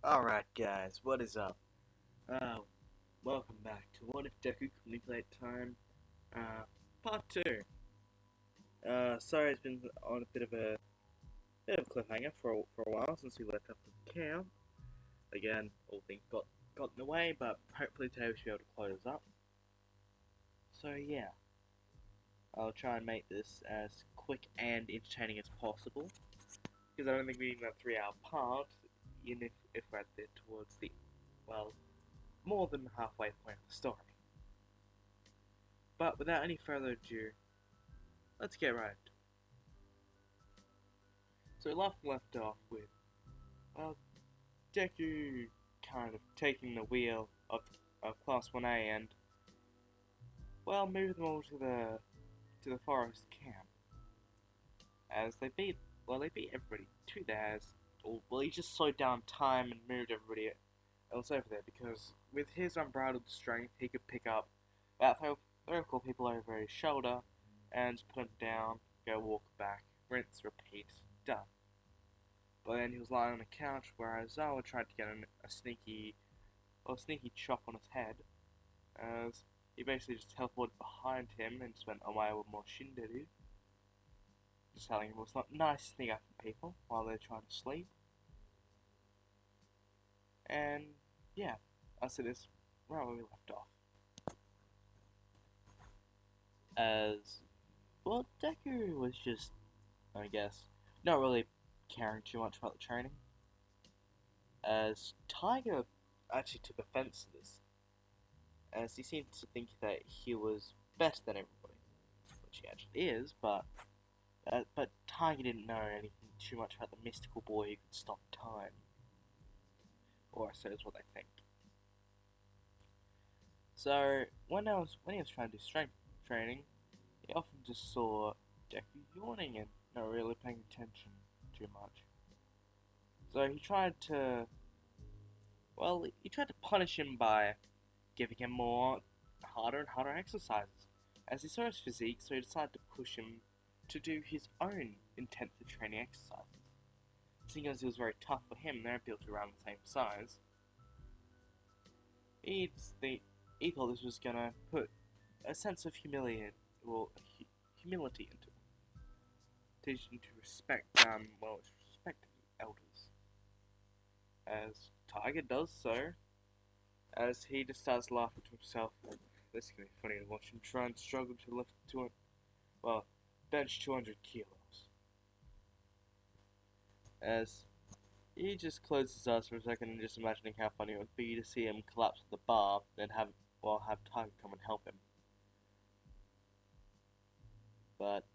Alright guys, what is up? Uh, Welcome back to What If Deku Could Manipulate Time, part 2. Sorry it's been on a bit of a cliffhanger for a while since we left off with camp. Again, all things got in the way, but hopefully today we should be able to close up. So yeah, I'll try and make this as quick and entertaining as possible, because I don't think we need a 3 hour part, even if we're at towards the, well, more than halfway point of the story. But without any further ado, let's get right into it. So left off with, well, Deku kind of taking the wheel of Class 1A and, well, moving them all to the forest camp. As they beat everybody to there. Well, he just slowed down time and moved everybody else over there, because with his unbridled strength, he could pick up about three or four people over his shoulder and put them down, go walk back, rinse, repeat, done. But then he was lying on a couch where Aizawa tried to get a sneaky chop on his head, as he basically just teleported behind him and just went, "Away with more shinderu," just telling him it was not nice to sneak up on people while they're trying to sleep. And yeah, I said this right where we left off. As, well, Deku was just, I guess, not really caring too much about the training. As Tiger actually took offense to this, as he seemed to think that he was better than everybody, which he actually is, but Tiger didn't know anything too much about the mystical boy who could stop time, or so is what they think. So when he was trying to do strength training, he often just saw Deku yawning and not really paying attention too much. So he tried to punish him by giving him more harder and harder exercises. As he saw his physique, so he decided to push him to do his own intensive training exercises. Seeing as it was very tough for him, they're built around the same size. He thought this was gonna put a sense of humility into him. Teach him to respect the elders. As Tiger does so, as he just starts laughing to himself. This is gonna be funny to watch him try and struggle to lift bench 200 kilos. As he just closes his eyes for a second and just imagining how funny it would be to see him collapse at the bar and have Tiger come and help him. But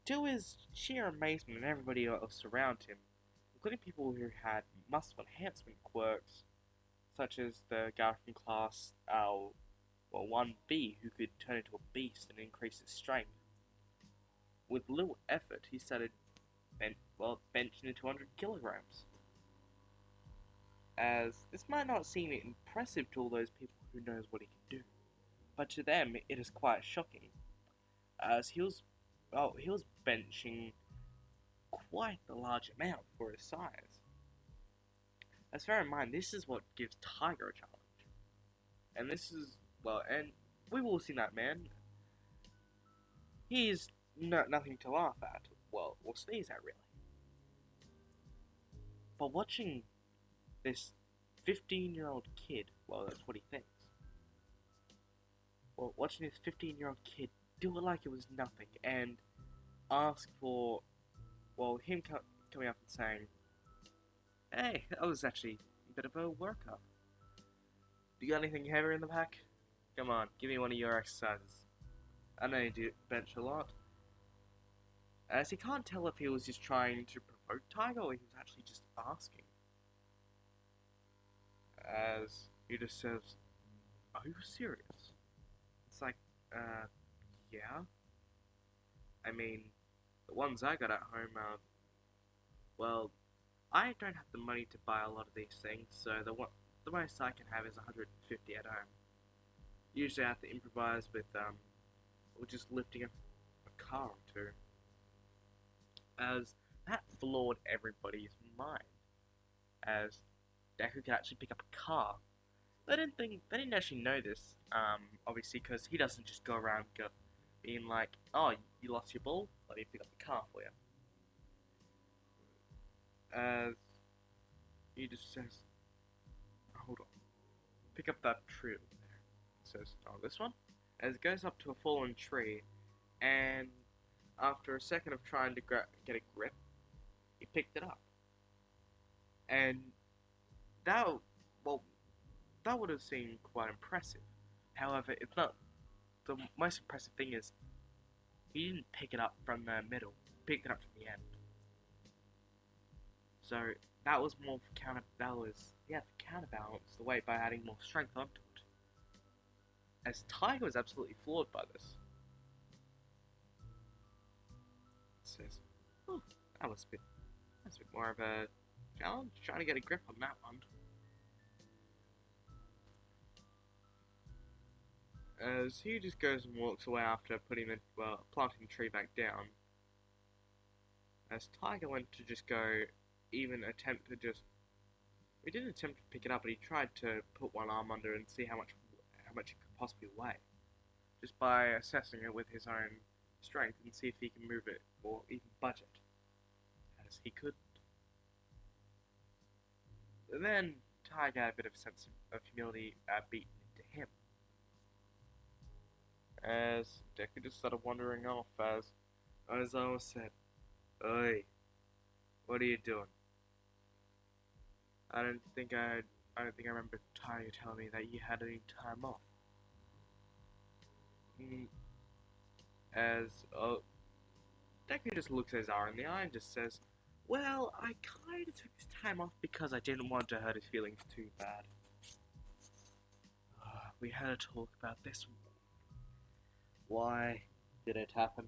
to his sheer amazement and everybody else around him, including people who had muscle enhancement quirks, such as the guy from class 1B who could turn into a beast and increase his strength. With little effort, he started benching to 200 kilograms. As this might not seem impressive to all those people who knows what he can do, but to them it is quite shocking, as he was benching quite a large amount for his size. As bear in mind, this is what gives Tiger a challenge, and and we've all seen that man. He's nothing to laugh at, or sneeze at, really. But watching this 15-year-old kid, well, that's what he thinks. Well, watching this 15-year-old kid do it like it was nothing and ask for, him coming up and saying, "Hey, that was actually a bit of a workout. Do you got anything heavier in the pack? Come on, give me one of your exercises. I know you do bench a lot." As he can't tell if he was just trying to provoke Tiger or he was actually just asking. As he just says, "Are you serious?" It's like, yeah. I mean, the ones I got at home are, I don't have the money to buy a lot of these things, so the most I can have is 150 at home. Usually I have to improvise with, or just lifting a car or two. As that floored everybody's mind. As Deku could actually pick up a car. They didn't actually know this, obviously, because he doesn't just go around being like, oh, you lost your ball? Let me pick up the car for you. As he just says, hold on, pick up that tree over there. Says, oh, this one? As it goes up to a fallen tree, and after a second of trying to get a grip, he picked it up. And that, well, that would have seemed quite impressive. However, it's not. The most impressive thing is, he didn't pick it up from the middle, he picked it up from the end. So that was more for counterbalance the weight by adding more strength onto it. As Tiger was absolutely floored by this. It says, oh, that's a bit more of a challenge, trying to get a grip on that one. As he just goes and walks away after planting the tree back down. As Tiger went to just go, even attempt to just, he didn't attempt to pick it up, but he tried to put one arm under and see how much it could possibly weigh, just by assessing it with his own strength and see if he can move it or even budge it, as he could. And then Tiger had a bit of a sense of humility beaten into him, as Deku just started wandering off. As I said, "Oi, what are you doing?" I don't think I remember Tiger telling me that you had any time off. As Deku just looks at Zara in the eye and just says, well, I kind of took this time off because I didn't want to hurt his feelings too bad. We had a talk about this. Why did it happen?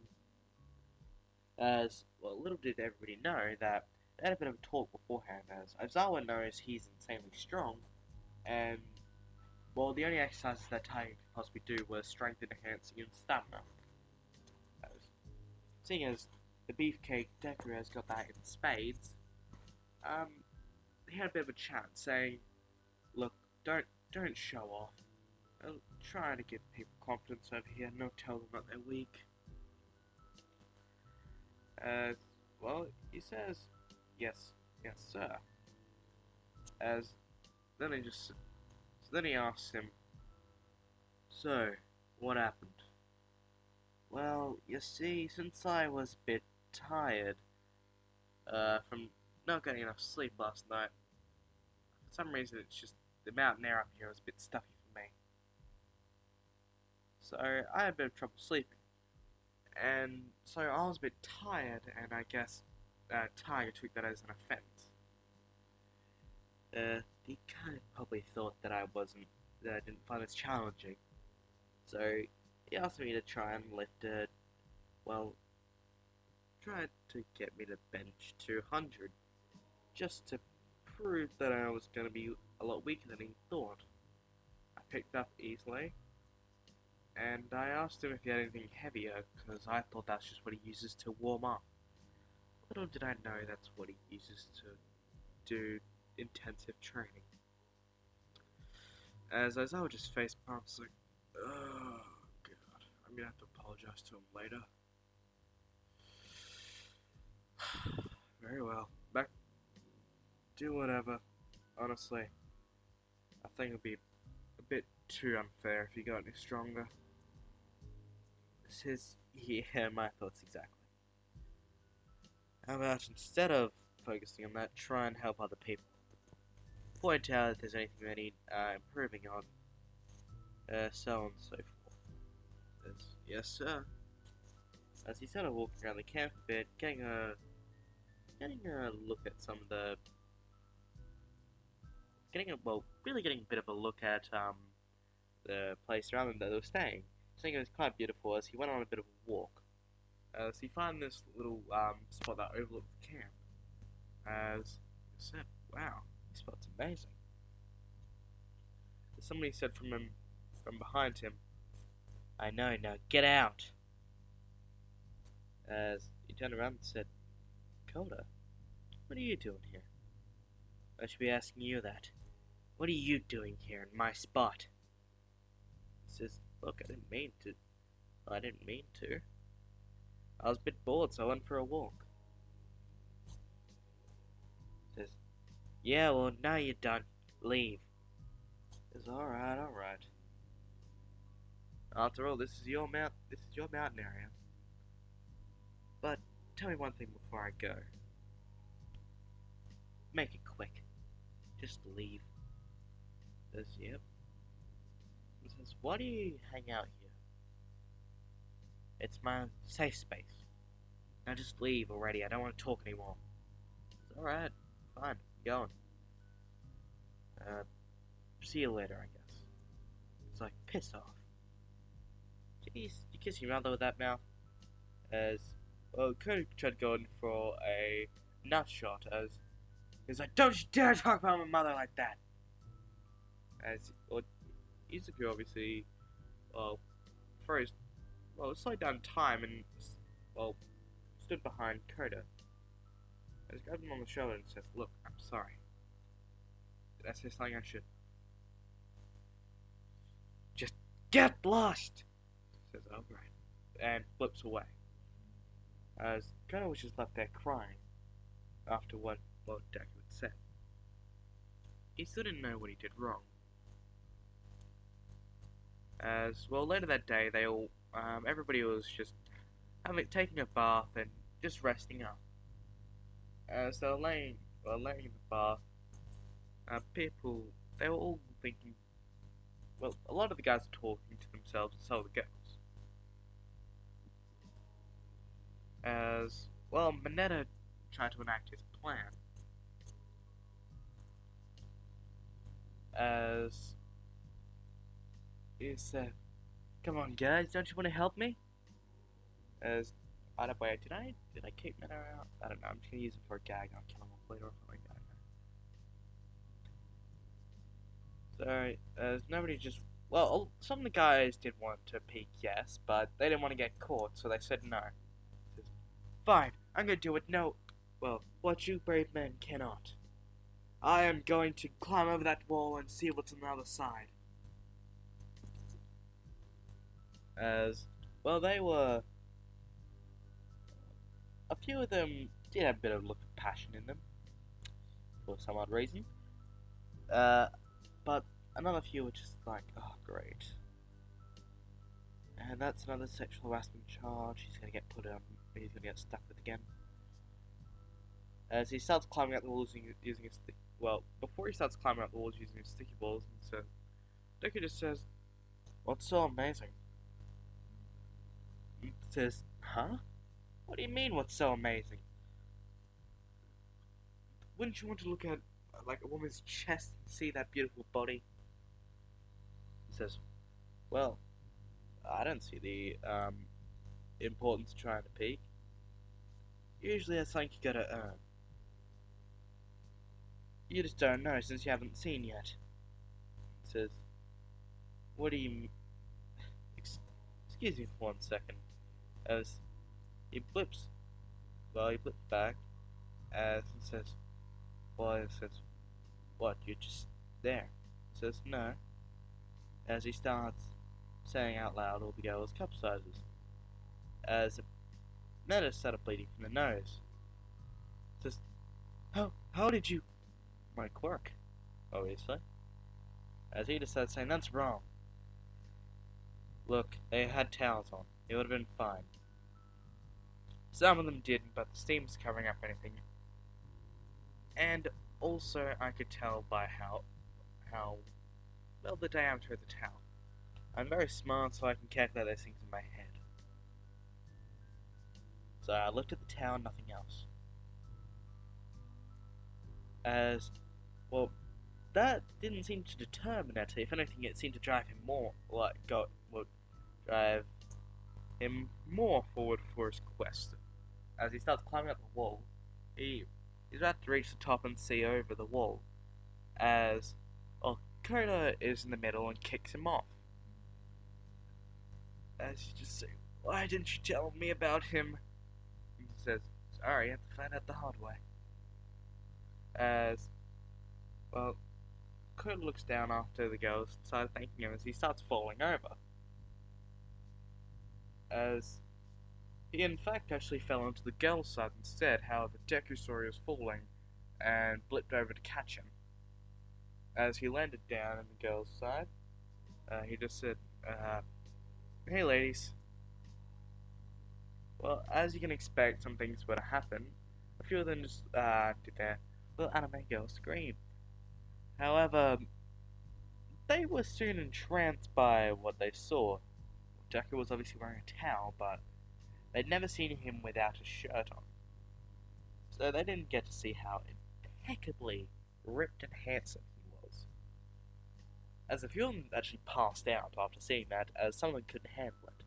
As, well, little did everybody know that they had a bit of a talk beforehand, as Aizawa knows he's insanely strong, and, well, the only exercises that Tiger could possibly do were strength enhancing and stamina. As, seeing as the beefcake Deku has got that in spades, he had a bit of a chat saying, look, don't show off. I'm trying to give people confidence over here, not tell them that they're weak. Well, he says, yes, sir. Then he asks him, so, what happened? Well, you see, since I was a bit tired, from not getting enough sleep last night, for some reason it's just, the mountain air up here was a bit stuffy for me. So, I had a bit of trouble sleeping. And so I was a bit tired, and I guess Tiger took that as an offense. He kind of probably thought that I didn't find this challenging. So he asked me to try and lift it, well, tried to get me to bench 200, just to prove that I was going to be a lot weaker than he thought. I picked up easily, and I asked him if he had anything heavier, because I thought that's just what he uses to warm up. Little did I know that's what he uses to do intensive training. As I would just face palms like, oh god, I'm gonna have to apologize to him later. Very well, back, do whatever. Honestly, I think it'd be a bit too unfair if you got any stronger. Yeah, my thoughts exactly. How about instead of focusing on that, try and help other people? Point out if there's anything they need improving on, so on and so forth. Yes, sir. As he started walking around the camp a bit, getting a look at some of the, really getting a bit of a look at the place around them that they were staying. Saying it was quite beautiful as he went on a bit of a walk. As he found this little spot that overlooked the camp. As he said, wow, this spot's amazing. Somebody said from behind him, I know, now get out. As he turned around and said, Coda, what are you doing here? I should be asking you that. What are you doing here in my spot? He says, look, I didn't mean to. I didn't mean to. I was a bit bored, so I went for a walk. He says, yeah, well, now you're done. Leave. He says, alright, alright. After all, this is your mountain area. But tell me one thing before I go. Make it quick. Just leave. He says, yep. He says, why do you hang out here? It's my safe space. Now just leave already. I don't want to talk anymore. It's alright. Fine. I'm going. See you later, I guess. It's like, piss off. Jeez, you kiss your mother with that mouth? As, well, Cody tried going for a nut shot as he's like, don't you dare talk about my mother like that! As, well, Izuku obviously, well, first, well, slowed down time and, well, stood behind Koda. As grabbed him on the shoulder and says, look, I'm sorry. Did I say something I should? Just get lost! Says, oh, right. And flips away. As Koda was just left there crying after what Deku had said. He still didn't know what he did wrong. As, well, later that day, they all, everybody was just taking a bath and just resting up. As they were laying in the bath, people, they were all thinking, well, a lot of the guys were talking to themselves and so were the girls. As, well, Mineta tried to enact his plan. As, he said, come on guys, don't you want to help me? As, by the way, did I keep Mineta out? I don't know, I'm just gonna use him for a gag, I'll kill him off later or something, I don't know. Sorry, as nobody just, well, some of the guys did want to peek, yes, but they didn't want to get caught, so they said no. Says, fine, I'm gonna do it, no, well, what you brave men cannot. I am going to climb over that wall and see what's on the other side. As, well, they were, a few of them did have a bit of a look of passion in them, for some odd reason. But another few were just like, oh, great. And that's another sexual harassment charge he's gonna get put on, he's gonna get stuck with again. As he starts climbing up the walls using his stick. Well, before he starts climbing up the walls using his sticky balls, and so Deku just says, what's so amazing? He says, huh? What do you mean, what's so amazing? Wouldn't you want to look at, like, a woman's chest and see that beautiful body? He says, well, I don't see the, importance of trying to peek. Usually that's something you gotta earn. You just don't know since you haven't seen yet. He says, what do you... Excuse me for 1 second. As he blips. Well, he blips back. As he says, well, he says, what, you're just there? He says, no. As he starts saying out loud all the girls' cup sizes. As Meta started bleeding from the nose. He says, how did you... My quirk, obviously. As he decided saying, that's wrong. Look, they had towels on. It would have been fine. Some of them didn't, but the steam was covering up anything. And also, I could tell by how well, the diameter of the towel. I'm very smart, so I can calculate those things in my head. So I looked at the towel, nothing else. As, well, that didn't seem to deter Mineta. If anything, it seemed to drive him more, drive him more forward for his quest. As he starts climbing up the wall, he's about to reach the top and see over the wall. As, well, Koda is in the middle and kicks him off. As he just says, why didn't you tell me about him? He says, sorry, I have to find out the hard way. As, well, Kurt looks down after the girls start thanking him as he starts falling over. As he in fact actually fell onto the girl's side instead, however Deku saw he was falling and blipped over to catch him. As he landed down on the girl's side, he just said, hey ladies. Well, as you can expect, some things were to happen. A few of them just did their little anime girl scream. However, they were soon entranced by what they saw. Deku was obviously wearing a towel, but they'd never seen him without a shirt on. So they didn't get to see how impeccably ripped and handsome he was. As a few of them actually passed out after seeing that, as some of them couldn't handle it.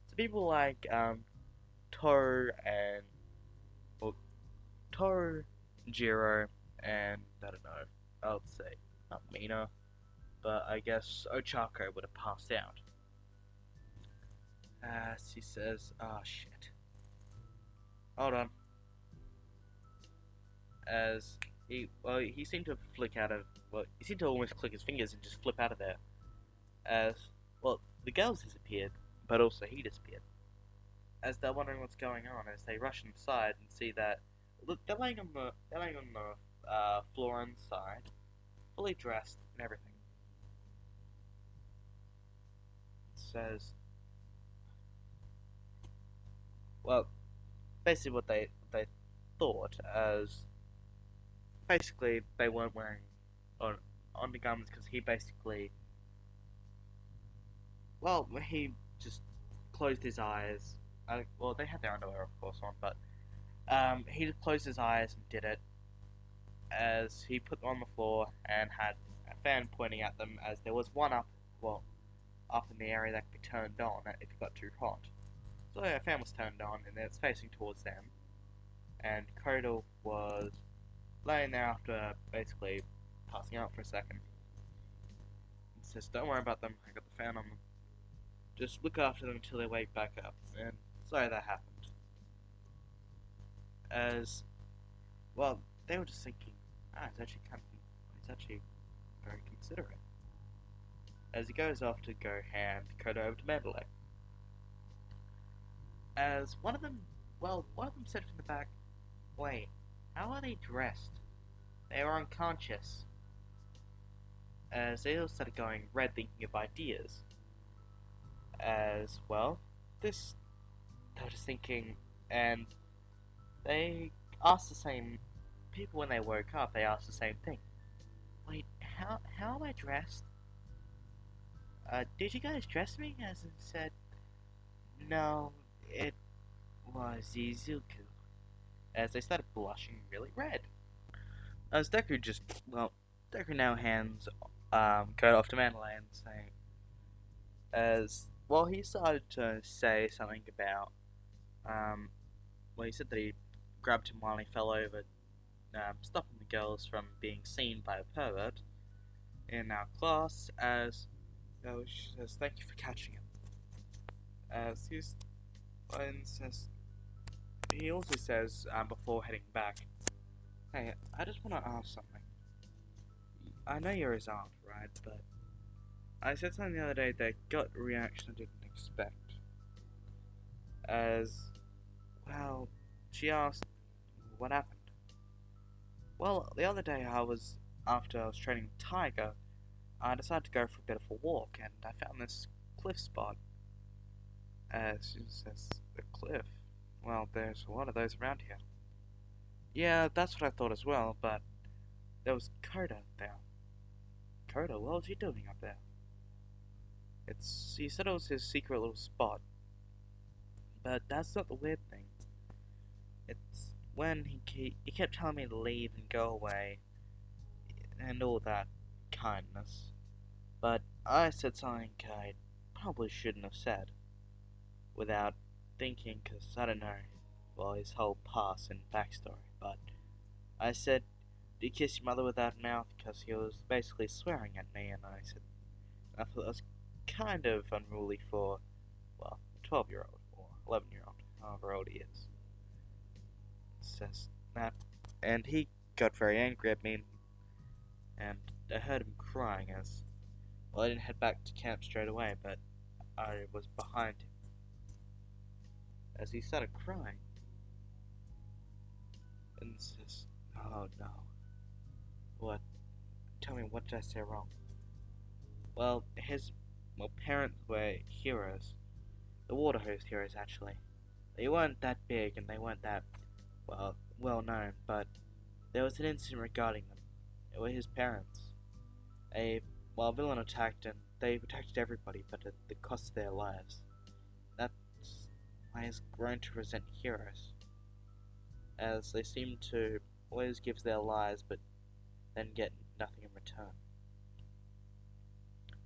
So people like Toru and well, Toru, Jiro, and I don't know, I would say not Mina, but I guess Ochako would have passed out. She says, "Ah, shit. Hold on." As he seemed to flick out of, he seemed to almost click his fingers and just flip out of there. As, the girls disappeared, but also he disappeared. As they're wondering what's going on, as they rush inside and see that, look, they're laying on the floor inside, fully dressed and everything. It says, well, basically what they thought as basically they weren't wearing undergarments because he basically, he just closed his eyes. They had their underwear of course on, but he just closed his eyes and did it as he put them on the floor and had a fan pointing at them as there was one up in the area that could be turned on if it got too hot. So a fan was turned on and it's facing towards them. And Kodo was laying there after basically passing out for a second. He says, "Don't worry about them, I got the fan on them. Just look after them until they wake back up." And sorry that happened. As, they were just thinking, it's actually very considerate. As he goes off to go hand Kodo over to Mandalay. As one of them said from the back, "Wait, how are they dressed? They were unconscious." As they all started going red, thinking of ideas. As they were just thinking, and they asked the same people when they woke up. They asked the same thing. "Wait, how am I dressed? Did you guys dress me?" As it said, "No, it was Izuku." As they started blushing really red. As Deku now hands Kurt off to Mandalay and saying, he started to say something about, he said that he grabbed him while he fell over, stopping the girls from being seen by a pervert in our class, as, she says, "Thank you for catching him." As he also says, before heading back, "Hey, I just want to ask something. I know you're his aunt, right? But I said something the other day that got a reaction I didn't expect." As, she asked, "What happened?" The other day after I was training with Tiger, I decided to go for a bit of a walk, and I found this cliff spot. As she says, "The cliff? Well, there's a lot of those around here." "Yeah, that's what I thought as well, but there was Koda there." "Koda? What was he doing up there?" He said it was his secret little spot. But that's not the weird thing. It's when he kept telling me to leave and go away, and all that kindness. But I said something I probably shouldn't have said, without thinking, because I don't know, his whole past and backstory. But I said, "Do you kiss your mother with that mouth?" Because he was basically swearing at me, and I thought that was kind of unruly for, a 12-year-old, or 11-year-old, however old he is. It says that, and he got very angry at me, and I heard him crying as, well, I didn't head back to camp straight away, but I was behind him as he started crying. And says, oh no. What? Tell me, what did I say wrong? Well, his parents were heroes. The water hose heroes, actually. They weren't that big and they weren't that, well known, but there was an incident regarding them. It were his parents. A villain attacked and they protected everybody, but at the cost of their lives. That's why he's grown to resent heroes, as they seem to always give their lives but then get nothing in return.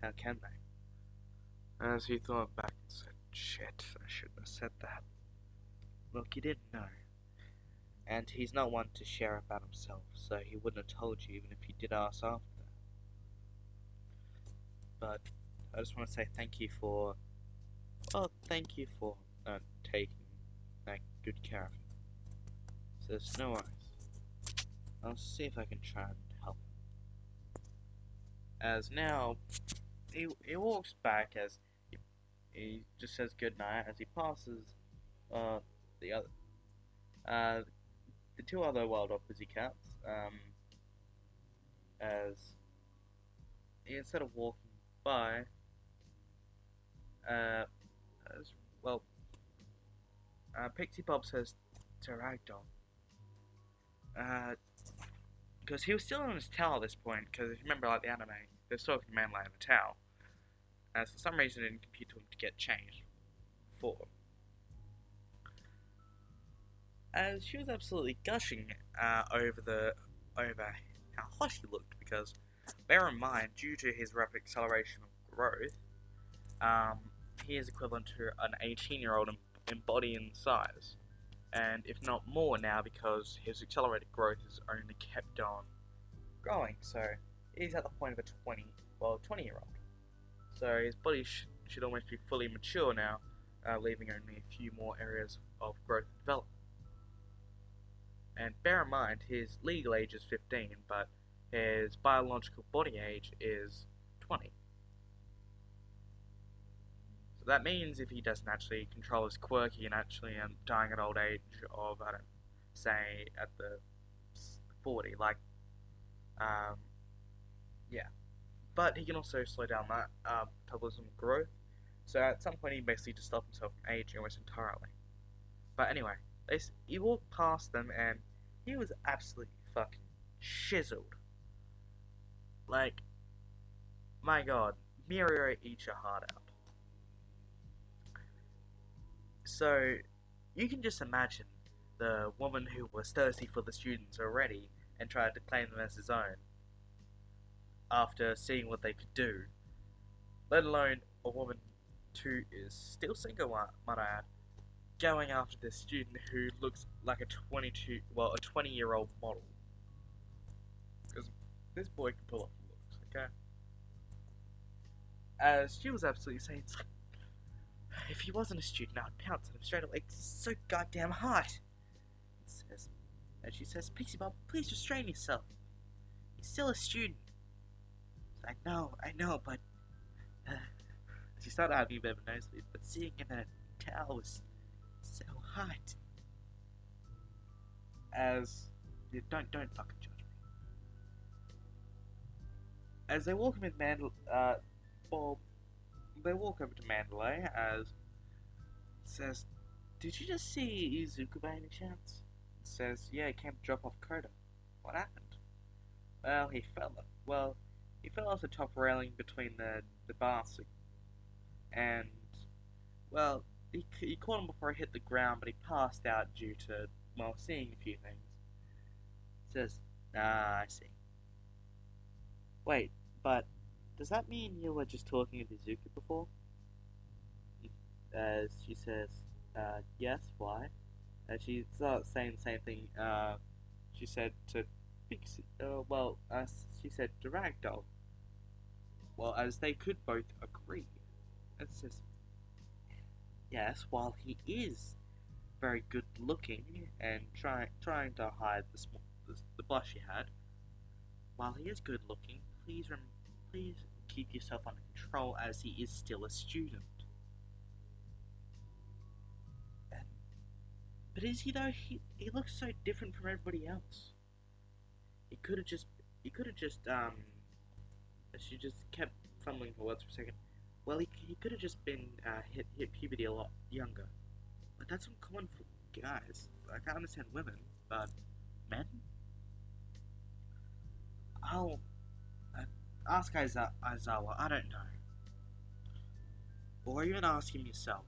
How can they? As he thought back and said, shit, I shouldn't have said that. Look, you didn't know. And he's not one to share about himself, so he wouldn't have told you even if you did ask after that. But I just want to say thank you for, taking good care of him. So there's no worries. I'll see if I can try and help him. As now, he walks back as he just says goodnight as he passes the other the two other wild dog pussycats. As instead of walking by, as well, Pixie Bob says to Ragdoll, because he was still on his towel at this point. Because if you remember, like the anime, they're talking to man laying on the towel. As for some reason, it didn't compute to him to get changed before. As she was absolutely gushing over how hot he looked, because bear in mind, due to his rapid acceleration of growth, he is equivalent to an 18-year-old in body and size, and if not more now, because his accelerated growth has only kept on growing. So he's at the point of a 20-year-old. So his body should almost be fully mature now, leaving only a few more areas of growth and development. And bear in mind, his legal age is 15, but his biological body age is 20. So that means if he doesn't actually control his quirky and actually dying at old age of, I don't know, say at the 40, yeah. But he can also slow down that metabolism growth. So at some point he basically just stopped himself from aging almost entirely. But anyway, he walked past them and he was absolutely fucking chiseled. Like, my god, Mirio, eat your heart out. So, you can just imagine the woman who was thirsty for the students already and tried to claim them as his own after seeing what they could do, let alone a woman who is still single, might I add, going after this student who looks like a 20-year-old model. Because this boy can pull off the looks, okay? As she was absolutely saying, it's like, if he wasn't a student, I'd pounce at him straight away. He's so goddamn hot. And she says, Pixie Bob, please restrain yourself. He's still a student. I know, but she started having a bit of a nosebleed. But seeing him in a towel was so hot. As don't fucking judge me. As they walk him with they walk over to Mandalay as says, "Did you just see Izuku by any chance?" Says, "Yeah, he came to drop off Koda. What happened?" Well, he fell off the top railing between the bars, and he caught him before he hit the ground, but he passed out due to seeing a few things. Says, "Ah, I see. Wait, but does that mean you were just talking with Izuku before?" She says, "Yes, why?" She starts saying the same thing, she said to Pixie, she said to Ragdoll. Well, as they could both agree. And says, yes, while he is very good looking and trying to hide the blush he had, while he is good looking, please keep yourself under control as he is still a student. And, but is he though? He looks so different from everybody else. He could have just he could have just she just kept fumbling for words for a second. Well, he could have just been hit puberty a lot younger. But that's uncommon for guys. I can't understand women, but men. I'll uh, ask Aizawa. I don't know, or even ask him yourself.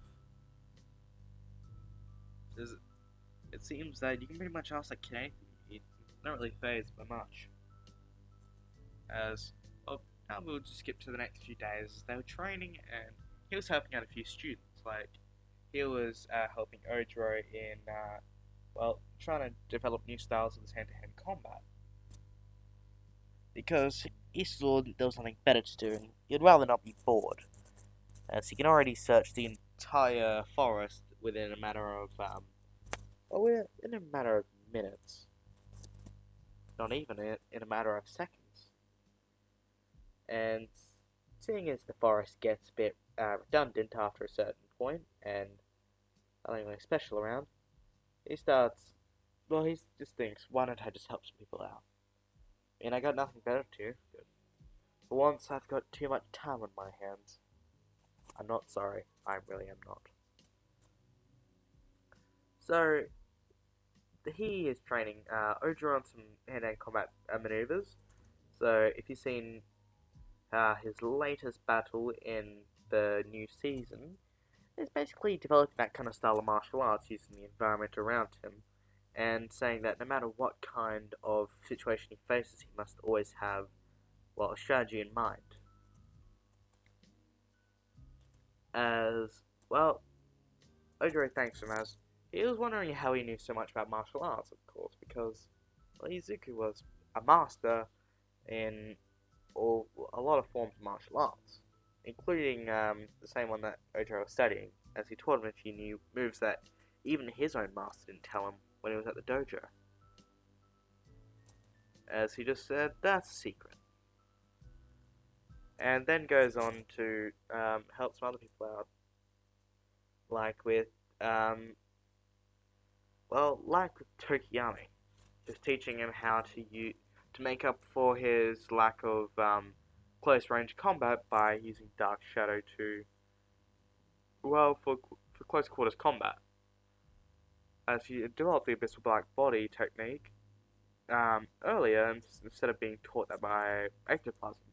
It seems that you can pretty much ask that kid anything. He's not really phased by much. As well, now we'll just skip to the next few days. They were training, and he was helping out a few students. Like he was helping Ojiro in trying to develop new styles of his hand-to-hand combat because he saw there was something better to do, and he'd rather not be bored, as he can already search the entire forest within a matter of in a matter of minutes, not even in a matter of seconds. And seeing as the forest gets a bit redundant after a certain point, and nothing really special around, he starts. Well, he just thinks, why don't I just help some people out? And I got nothing better to do. For once, I've got too much time on my hands. I'm not sorry. I really am not. So, he is training Ojiro on some hand-to-hand combat maneuvers. So, if you've seen his latest battle in the new season, is basically developing that kind of style of martial arts using the environment around him, and saying that no matter what kind of situation he faces, he must always have, a strategy in mind. As, Ojiro thanks him as he was wondering how he knew so much about martial arts, of course, because Izuku was a master in a lot of forms of martial arts, including the same one that Ojiro was studying, as he taught him a few new moves that even his own master didn't tell him when he was at the dojo. As he just said, that's a secret. And then goes on to help some other people out, like with, Tokiyami, just teaching him how to make up for his lack of close range combat by using Dark Shadow to for close quarters combat. As he developed the Abyssal Black Body technique earlier instead of being taught that by ectoplasm.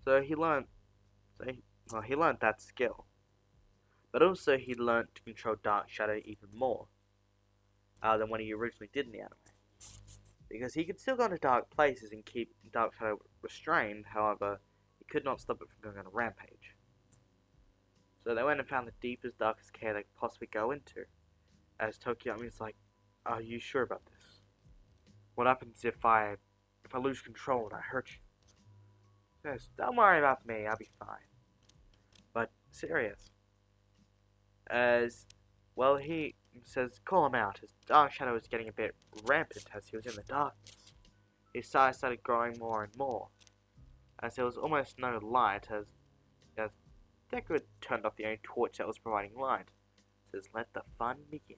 So he learned, he learned that skill, but also he learned to control Dark Shadow even more than when he originally did in the anime. Because he could still go into dark places and keep Dark Shadow restrained, however, he could not stop it from going on a rampage. So they went and found the deepest, darkest cave they could possibly go into. As Tokiyami's like, are you sure about this? What happens if I lose control and I hurt you? He says, don't worry about me, I'll be fine. But serious. As he says, call him out. His Dark Shadow was getting a bit rampant as he was in the darkness. His size started growing more and more, as there was almost no light, as Deku had turned off the only torch that was providing light. It says, let the fun begin.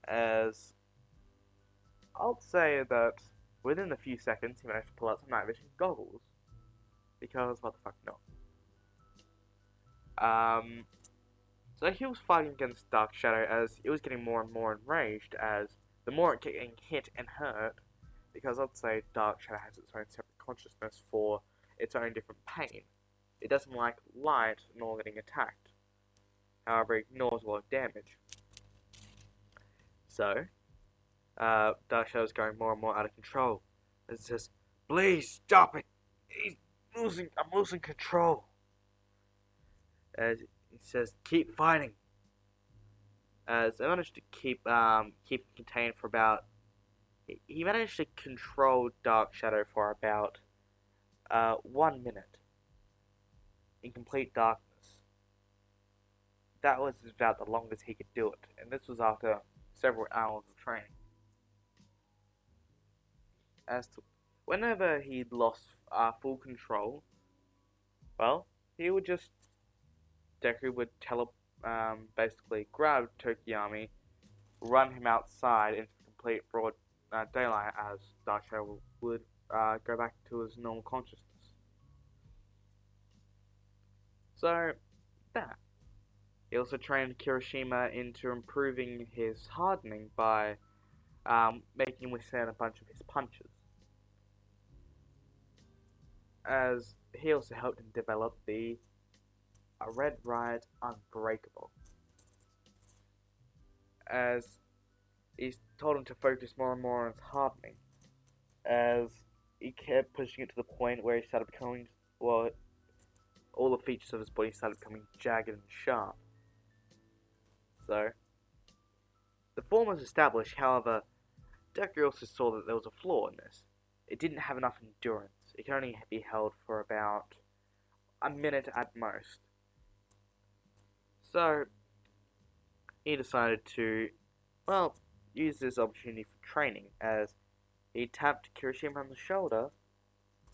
As I'll say that within a few seconds he managed to pull out some night vision goggles, because what the fuck not. So he was fighting against Dark Shadow as it was getting more and more enraged, as the more it kept getting hit and hurt, because I'd say Dark Shadow has its own separate consciousness for its own different pain. It doesn't like light nor getting attacked. However, it ignores a lot of damage. So, Dark Shadow's going more and more out of control. It says, please stop it! I'm losing control. As he says, keep fighting. As I managed to keep contained for about. He managed to control Dark Shadow for about 1 minute in complete darkness. That was about the longest he could do it, and this was after several hours of training. as to whenever he lost full control, well, he would just Deku would basically grab Tokiyami, run him outside into complete broad daylight as Dark Shadow would go back to his normal consciousness. So, that. He also trained Kirishima into improving his hardening by making him withstand a bunch of his punches. As he also helped him develop the Red Riot Unbreakable. As he told him to focus more and more on his hardening. As he kept pushing it to the point where he started becoming, well, all the features of his body started becoming jagged and sharp. So, the form was established, however, Deku also saw that there was a flaw in this. It didn't have enough endurance. It could only be held for about a minute at most. So, he decided to, well, use this opportunity for training, as he tapped Kirishima on the shoulder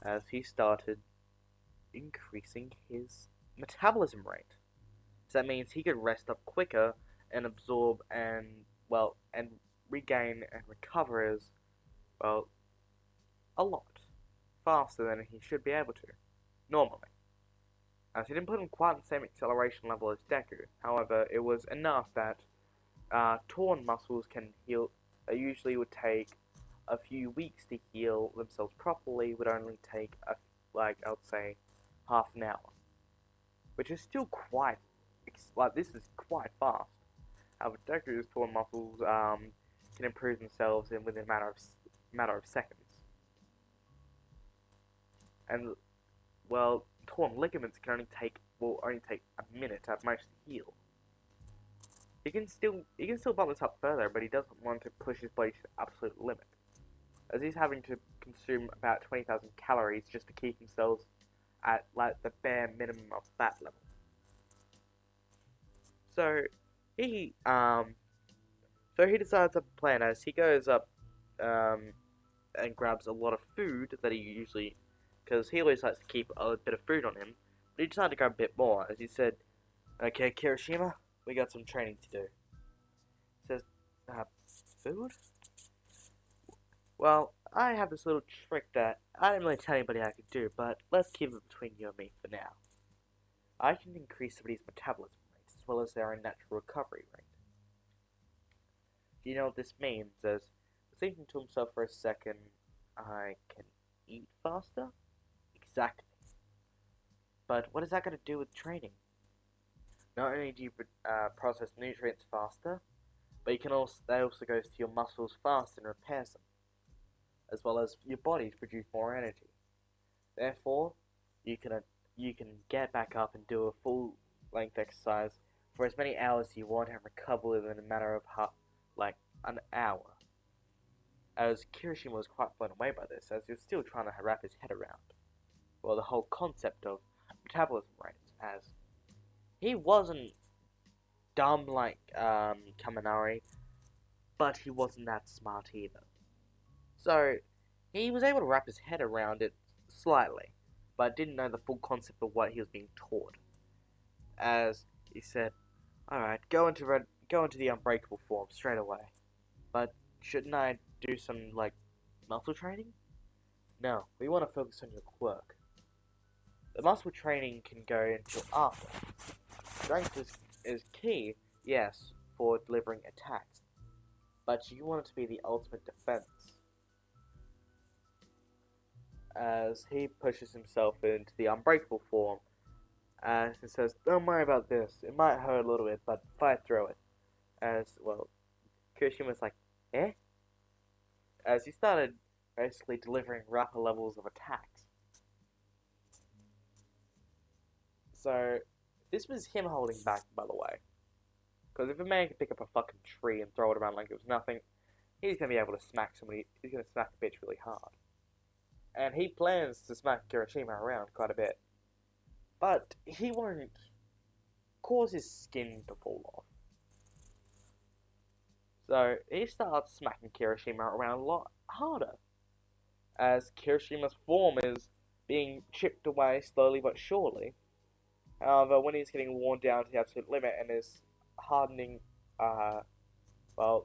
as he started increasing his metabolism rate. So that means he could rest up quicker and absorb and, well, and regain and recover his, well, a lot faster than he should be able to, normally. As he didn't put him quite on the same acceleration level as Deku, however, it was enough that torn muscles can heal. They usually would take a few weeks to heal themselves properly, would only take, I would say, half an hour. Which is still quite, this is quite fast. However, Deku's torn muscles can improve themselves within a matter of seconds. And, well, torn ligaments will only take a minute at most to heal. He can still bump this up further, but he doesn't want to push his body to the absolute limit, as he's having to consume about 20,000 calories just to keep himself at the bare minimum of that level. So he decides a plan as he goes up and grabs a lot of food that he usually, because he always likes to keep a bit of food on him, but he decided to grab a bit more as he said, "Okay, Kirishima, we got some training to do." He says, "Food? Well, I have this little trick that I didn't really tell anybody I could do, but let's keep it between you and me for now. I can increase somebody's metabolism rate as well as their natural recovery rate." Do you know what this means? As thinking to himself for a second, I can eat faster? Exactly. But what is that going to do with training? Not only do you process nutrients faster, but that also goes to your muscles faster and repairs them, as well as your body to produce more energy. Therefore, you can get back up and do a full length exercise for as many hours as you want and recover within a matter of an hour. As Kirishima was quite blown away by this, as he was still trying to wrap his head around, well, the whole concept of metabolism rates, as he wasn't dumb like Kaminari, but he wasn't that smart either. So, he was able to wrap his head around it slightly, but didn't know the full concept of what he was being taught. As he said, "Alright, go into the unbreakable form straight away. But shouldn't I do some, muscle training? No, we want to focus on your quirk. The muscle training can go until after. Strength is key, yes, for delivering attacks, but you want it to be the ultimate defense." As he pushes himself into the unbreakable form, as he says, "Don't worry about this, it might hurt a little bit, but fight through it." As, well, Kirishima's like, "Eh?" As he started basically delivering rapid levels of attacks. So, this was him holding back, by the way. Because if a man can pick up a fucking tree and throw it around like it was nothing, he's going to be able to smack somebody, he's going to smack a bitch really hard. And he plans to smack Kirishima around quite a bit. But he won't cause his skin to fall off. So he starts smacking Kirishima around a lot harder. as Kirishima's form is being chipped away slowly but surely. However, when he's getting worn down to the absolute limit and his hardening,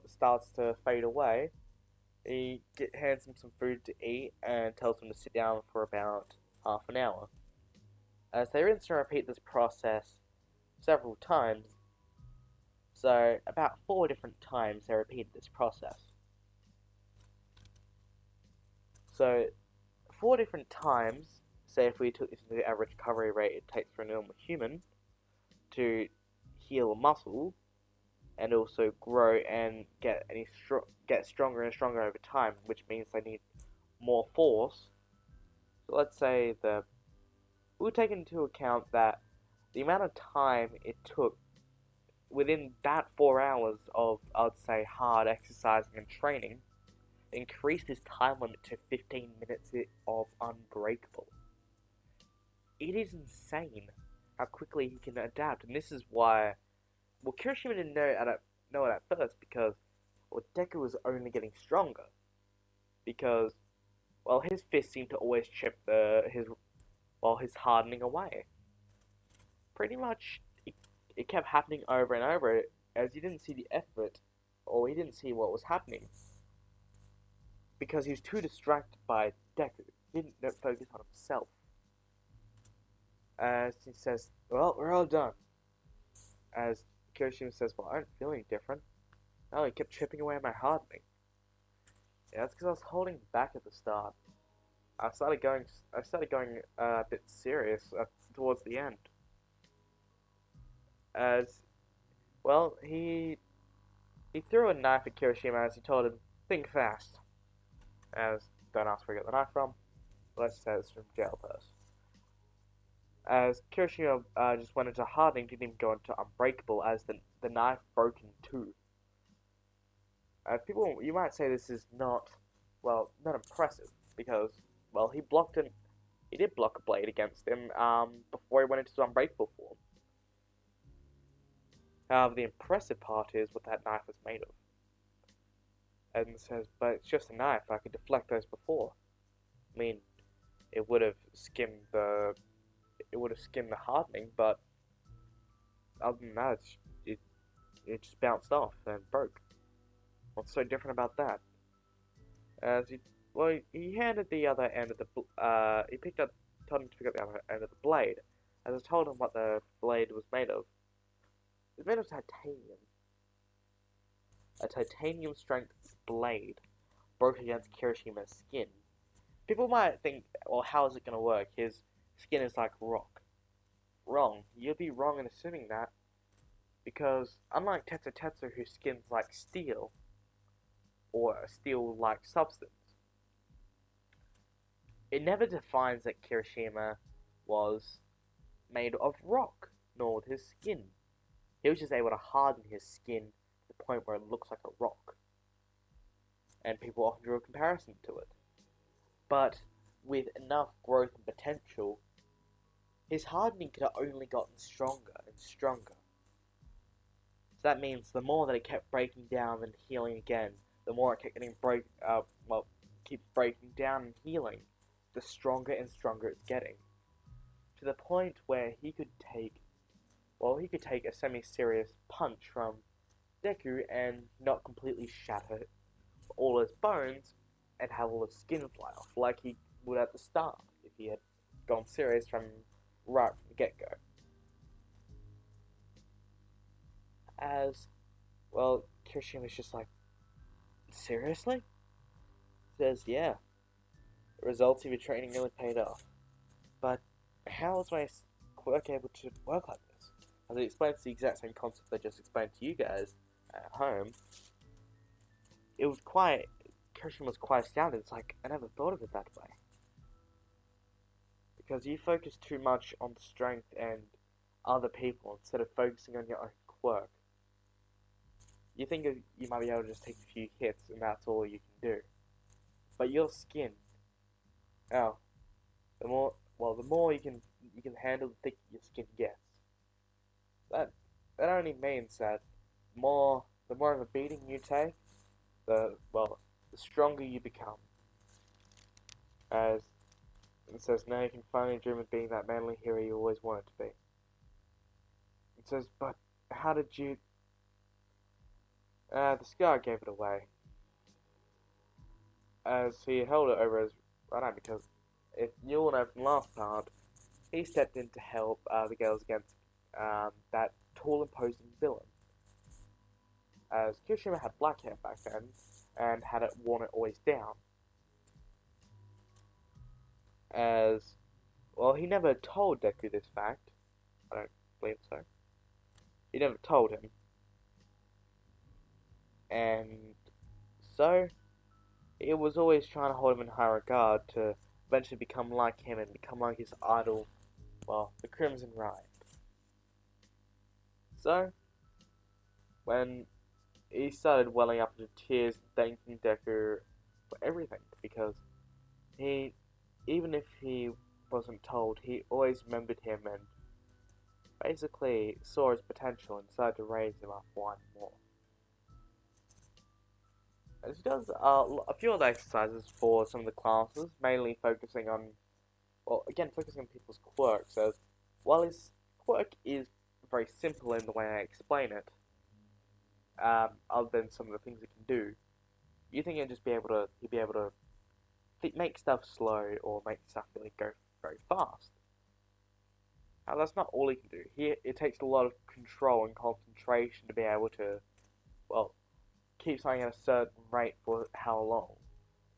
starts to fade away, hands him some food to eat and tells him to sit down for about half an hour. As they rinse and repeat this process several times, so about 4 different times they repeated this process. So 4 different times, say if we took this into the average recovery rate it takes for a normal human to heal a muscle and also grow and get stronger and stronger over time, which means they need more force. So let's say we'll take into account that the amount of time it took within that 4 hours of, I'd say, hard exercising and training, increased his time limit to 15 minutes of unbreakable. It is insane how quickly he can adapt, and this is why. Well, Kirishima didn't know it at first because, well, Deku was only getting stronger because, well, his fists seemed to always chip his hardening away. Pretty much, it kept happening over and over as he didn't see the effort, or he didn't see what was happening because he was too distracted by Deku. He didn't focus on himself. As he says, "Well, we're all done." As Kirishima says, "Well, I don't feel any different. No, he kept chipping away at my hardening." Yeah, that's because I was holding back at the start. I started going a bit serious towards the end. As well, he threw a knife at Kirishima as he told him, "Think fast." As don't ask where he got the knife from. Let's just say it's from jail first. As Kirishima just went into hardening, didn't even go into unbreakable as the knife broke in two. People, you might say this is not impressive because, well, he did block a blade against him before he went into his unbreakable form. However, the impressive part is what that knife was made of. And says, but it's just a knife. I could deflect those before. I mean, it would have skimmed the hardening, but other than that, it just bounced off and broke. What's so different about that? As he handed the other end of the told him to pick up the other end of the blade. As I told him what the blade was made of. It was made of titanium. A titanium strength blade broke against Kirishima's skin. People might think, well, how is it going to work? His skin is like rock. Wrong. You'd be wrong in assuming that. Because unlike Tetsu whose skin's like steel, or a steel-like substance, it never defines that Kirishima was made of rock, nor with his skin. He was just able to harden his skin to the point where it looks like a rock. And people often drew a comparison to it. But with enough growth and potential, his hardening could have only gotten stronger and stronger. So that means the more that it kept breaking down and healing again, the more it kept getting keeps breaking down and healing, the stronger and stronger it's getting. To the point where he could take a semi-serious punch from Deku and not completely shatter all his bones and have all his skin fly off, like he would at the start if he had gone serious right from the get-go. As, well, Kirishima's just like, seriously? Says, yeah. The results of your training really paid off. But how was my quirk able to work like this? As it explains the exact same concept I just explained to you guys at home. Kirishima was quite astounded. It's like, I never thought of it that way. Because you focus too much on strength and other people instead of focusing on your own quirk. You think you might be able to just take a few hits and that's all you can do. But your skin, the more you can handle, the thicker your skin gets. That only means that the more of a beating you take, the stronger you become. As it says, now you can finally dream of being that manly hero you always wanted to be. It says, but how did you... the scar gave it away. As he held it over his right eye, because if you'll know from last part, he stepped in to help the girls against that tall, imposing villain. As Kirishima had black hair back then, and had it worn it always down. As, well, he never told Deku this fact. I don't believe so. He never told him. And so, he was always trying to hold him in high regard to eventually become like him and become like his idol, well, the Crimson Riot. So, when he started welling up into tears, thanking Deku for everything, because he, even if he wasn't told, he always remembered him and basically saw his potential and decided to raise him up one more. As he does a few other exercises for some of the classes, mainly focusing on, well, again, focusing on people's quirks, as while his quirk is very simple in the way I explain it, other than some of the things he can do, you think he'd be able to make stuff slow or make stuff really go very fast. Now that's not all he can do. It takes a lot of control and concentration to be able to, well, keep something at a certain rate for how long.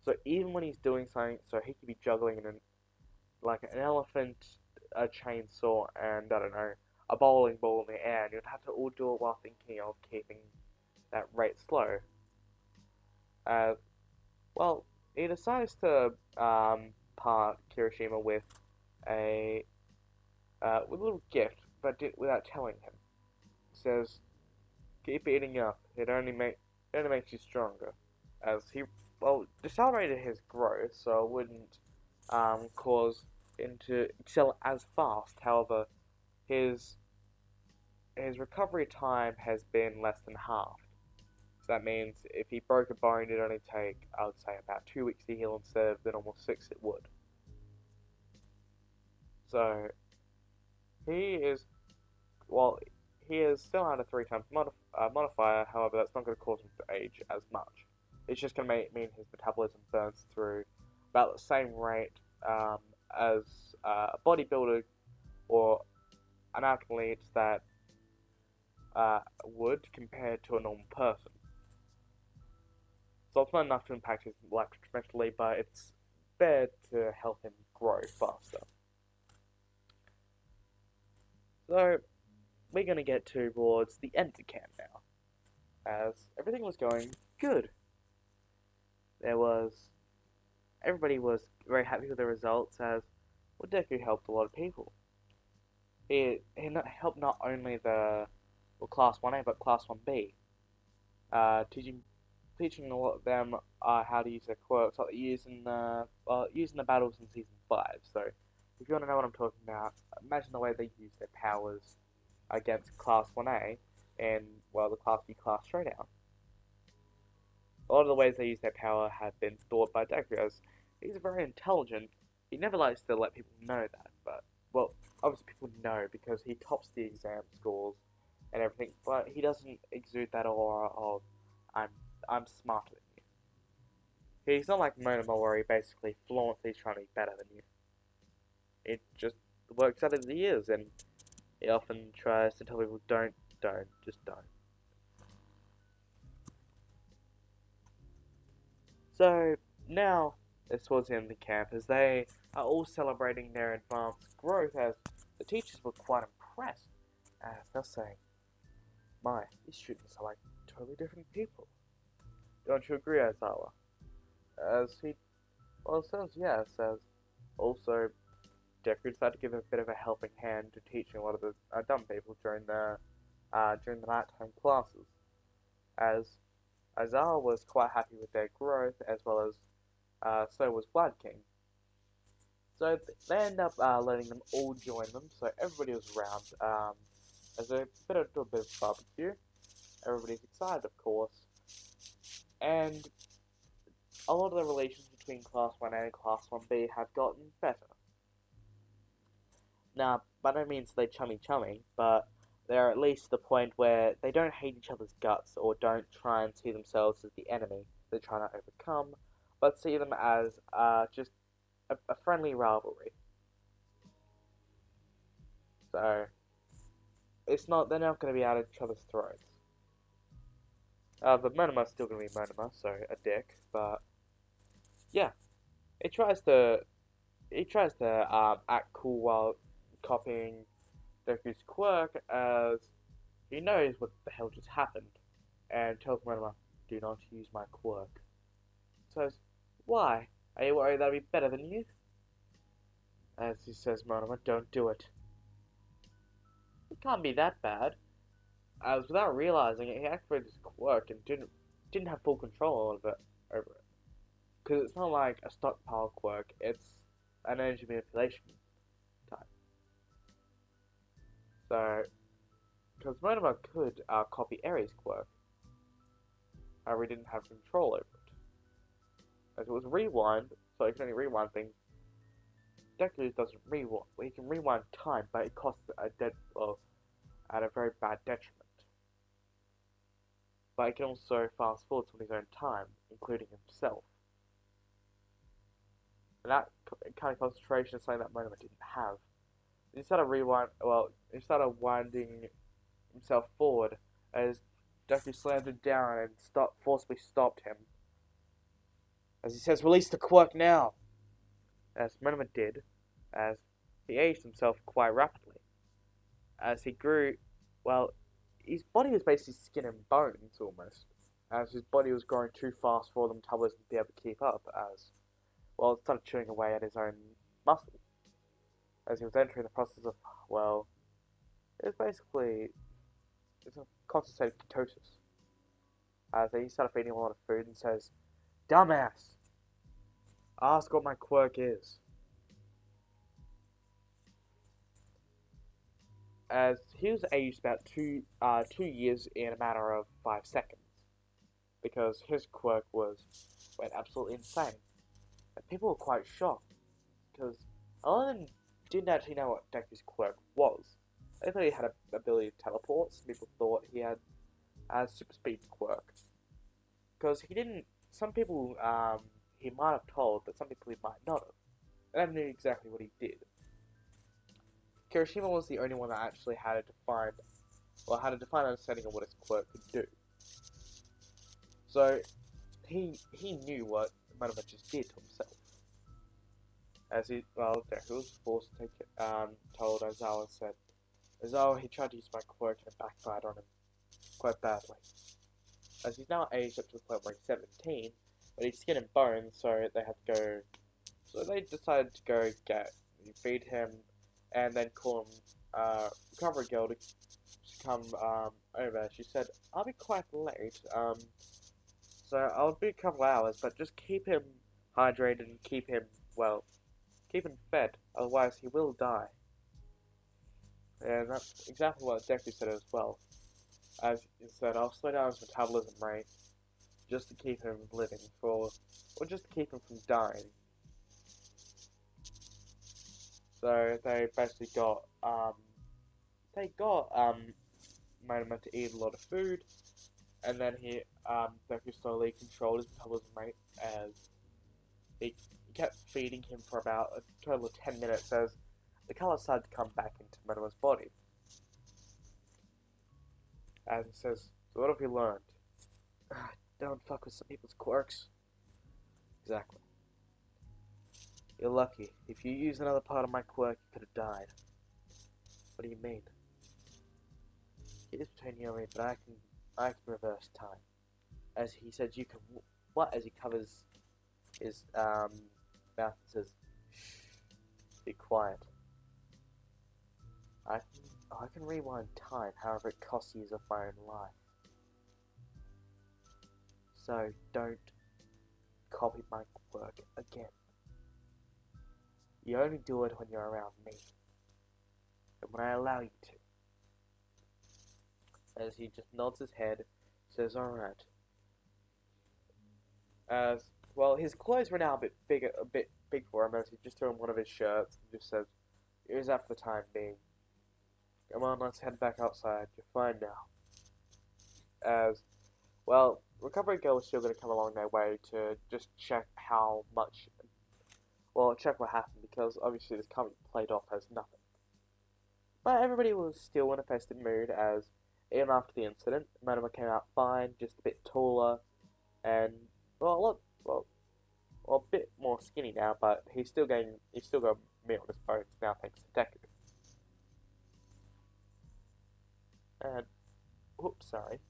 So even when he's doing something, so he could be juggling like an elephant, a chainsaw, and I don't know, a bowling ball in the air, and you'd have to all do it while thinking of keeping that rate slow. Uh, well, he decides to part Kirishima with with a little gift, but without telling him. He says, "Keep eating up. It only makes you stronger." As he, well, decelerated his growth, so it wouldn't cause him to excel as fast. However, his recovery time has been less than half. So that means if he broke a bone, it'd only take, I would say, about 2 weeks to heal instead of the normal 6 it would. So he is, well, he is still at a 3 times modifier. However, that's not going to cause him to age as much. It's just going to mean his metabolism burns through about the same rate as a bodybuilder or an athlete that would compared to a normal person. So it's not enough to impact his life tremendously, but it's there to help him grow faster. So we're going to get towards the end of the camp now, as everything was going good. Everybody was very happy with the results, as well, Deku helped a lot of people. He helped not only the Class 1A, but Class 1B, teaching a lot of them how to use their quirks, like using the battles in Season 5. So, if you want to know what I'm talking about, imagine the way they use their powers against Class 1A and, well, the Class B Class Showdown. A lot of the ways they use their power have been thought by Deku, as he's very intelligent. He never likes to let people know that, but, well, obviously people know because he tops the exam scores and everything, but he doesn't exude that aura of, I'm smarter than you. He's not like Monomo where he basically flaunts he's trying to be better than you. It just works out as he is, and he often tries to tell people, just don't. So, now, it's towards the end of the camp, as they are all celebrating their advanced growth, as the teachers were quite impressed, as they're saying, my, these students are like totally different people. Don't you agree, Aizawa? As he, well, says yes, as also Deku decided to give a bit of a helping hand to teaching a lot of the dumb people during the nighttime classes, as Aizawa was quite happy with their growth, as well as so was Blood King. So they end up letting them all join them, so everybody was around as a bit of barbecue. Everybody's excited, of course, and a lot of the relations between Class 1A and Class 1B have gotten better. Now, by no means are they chummy, but they're at least to the point where they don't hate each other's guts or don't try and see themselves as the enemy they're trying to overcome, but see them as just a friendly rivalry. So, they're not going to be at each other's throats. But Monoma's still going to be Monoma, so a dick, but yeah, he tries to act cool while copying Deku's quirk, as he knows what the hell just happened and tells Monoma, "Do not use my quirk." Says, "Why? Are you worried that'll be better than you?" As he says, "Monoma, don't do it." It can't be that bad. As without realizing it, he activated his quirk and didn't have full control over it. Because it's not like a stockpile quirk; it's an energy manipulation type. So, because Monoma could copy Ares' quirk, however, he didn't have control over it. As it was rewind, so he can only rewind things. Deku doesn't rewind. Well, he can rewind time, but it costs at a very bad detriment. But he can also fast forward on his own time, including himself. And that kind of concentration is something that Monoma didn't have. Instead of winding himself forward, as Deku slammed him down and forcibly stopped him. As he says, "Release the quirk now!" As Monoma did, as he aged himself quite rapidly. As he grew, well, his body was basically skin and bones almost. As his body was growing too fast for them to be able to keep up, as well, it started chewing away at his own muscle. As he was entering the process of, well, it's a concentrated ketosis. As he started feeding a lot of food and says, "Dumbass, ask what my quirk is." As he was aged about 2 years in a matter of 5 seconds, because his quirk went absolutely insane, and people were quite shocked because a lot of them didn't actually know what Deku's quirk was. They thought he had an ability to teleport. Some people thought he had a super speed quirk, because he didn't. Some people he might have told, but some people he might not have. They never knew exactly what he did. Kirishima was the only one that actually had a defined understanding of what his quirk could do. So he knew what Monoma just did to himself. As Deku was forced to take it, told Aizawa, said, "Aizawa, he tried to use my quirk and it backfired on him quite badly. As he's now aged up to the point where he's 17, but he's skin and bones, so they decided to go feed him, and then call him, recovery girl to come, over." She said, "I'll be quite late, so I'll be a couple hours, but just keep him hydrated and keep him fed, otherwise he will die." And that's exactly what Deku said as well. As he said, "I'll slow down his metabolism rate just to keep him living or just to keep him from dying." So they basically got Monoma to eat a lot of food, and then Deku slowly controlled his metabolism rate as he kept feeding him for about a total of 10 minutes as the color started to come back into Monoma's body. As he says, "So what have you learned?" "Don't fuck with some people's quirks." "Exactly. You're lucky. If you used another part of my quirk, you could have died." "What do you mean?" "It is between you and me, but I can reverse time." As he says, "You can what?" As he covers his mouth and says, "Shh, be quiet." I can rewind time, however it costs years of my own life. So don't copy my quirk again. You only do it when you're around me, and when I allow you to." As he just nods his head, says, "Alright." As well, his clothes were now a bit big for him, as he just threw him one of his shirts and just says, "Here's that for the time being. Come on, let's head back outside. You're fine now." As well, Recovery Girl was still going to come along their way to just check how much, well, check what happened because obviously this can't be played off as nothing. But everybody was still in a festive mood as even after the incident, Manama came out fine, just a bit taller and well, a lot, well, a bit more skinny now, but he's still got meat on his bones now thanks to Deku. And oops, sorry.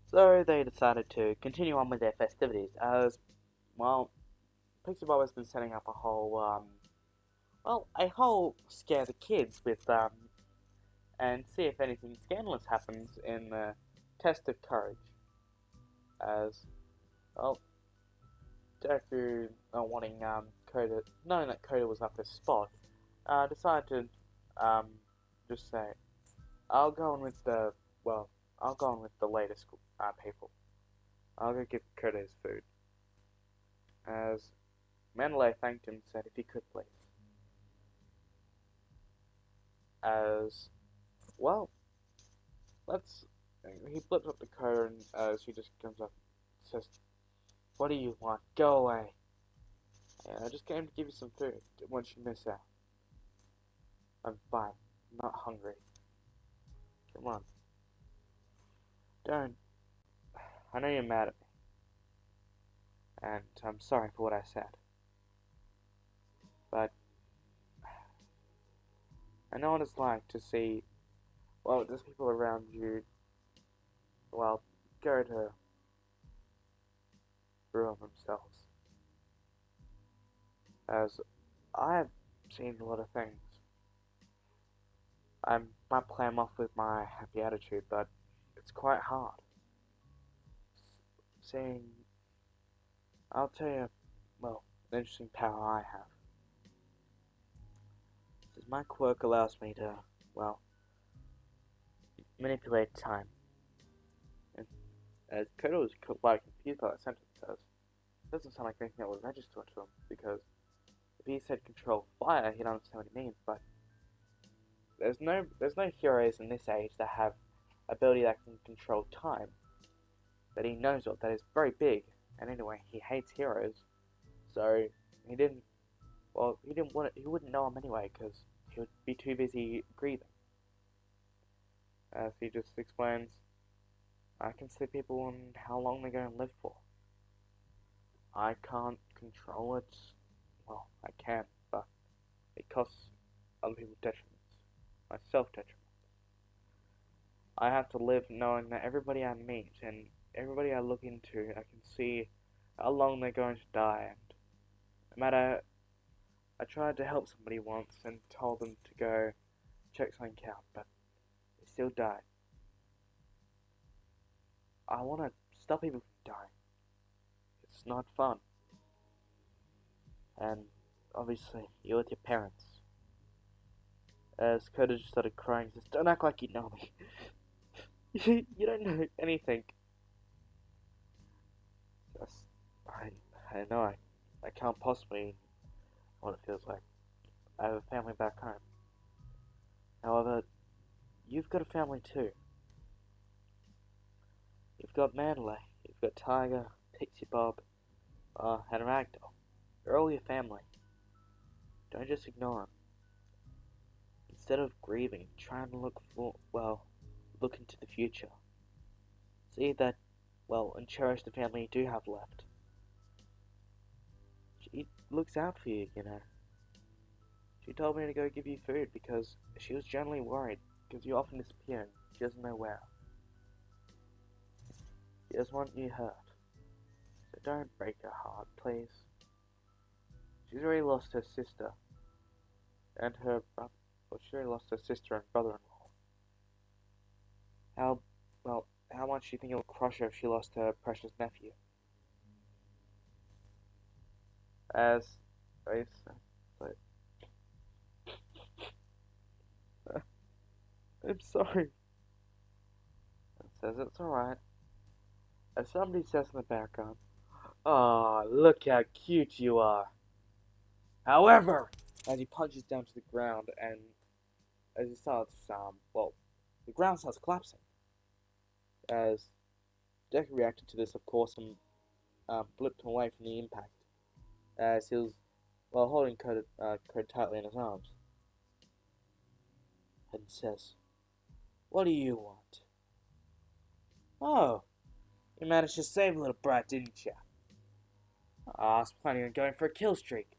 So they decided to continue on with their festivities as well. Pixie Bob has been setting up a whole a whole scare the kids with and see if anything scandalous happens in the test of courage. As well, Deku, wanting Koda, knowing that Koda was up his spot, decided to just say, "I'll go on with the well, I'll go on with the latest people. I'll go give Koda his food." As Mandalay thanked him and said if he could please. As well, let's. He flips up the Koda and as he just comes up, and says, "What do you want? Go away. I just came to give you some food. Didn't want you to miss out. I'm fine. I'm not hungry. Come on. Don't. I know you're mad at me, and I'm sorry for what I said. But I know what it's like to see, well, there's people around you, well, go to ruin themselves. As I've seen a lot of things. I might play them off with my happy attitude, but it's quite hard. Seeing, I'll tell you, well, an interesting power I have. Is my quirk allows me to, well, manipulate time. And as Kodo was quite confused by that sentence, as it doesn't sound like anything that would register to him, because if he said control fire, he'd understand what he means, but there's no heroes in this age that have ability that can control time. That he knows of that is very big, and anyway, he hates heroes, so he didn't. Well, he didn't want it. He wouldn't know him anyway because he would be too busy grieving. As he just explains, I can see people and how long they're going to live for. I can't control it. Well, I can, but it costs other people detriments. Myself detriment. I have to live knowing that everybody I meet and everybody I look into, I can see how long they're going to die. And no matter, I tried to help somebody once and told them to go check something out, but they still died. I want to stop people from dying. It's not fun. And obviously, you're with your parents. As Coda just started crying, says, "Don't act like you know me. You don't know anything." Yes, I know I can't possibly what it feels like. I have a family back home. However, you've got a family too. You've got Mandalay, you've got Tiger, Pixie Bob, and Ragdoll. They're all your family. Don't just ignore them. Instead of grieving, try and look into the future. See that, well, and cherish the family you do have left. She looks out for you, you know. She told me to go give you food because she was generally worried because you often disappear and she doesn't know where. She doesn't want you hurt. So don't break her heart, please. She's already lost her sister and her brother. Well, she already lost her sister and brother-in-law. How, how much do you think it would crush her if she lost her precious nephew? As I said, I'm sorry. It says it's alright. As somebody says in the background, Ah, look how cute you are. However, as he punches down to the ground and as he starts, the ground starts collapsing. As Deku reacted to this, of course, and blipped away from the impact. As he was, holding Code tightly in his arms. And says, "What do you want?" "Oh, you managed to save a little brat, didn't you?" "I was planning on going for a kill streak.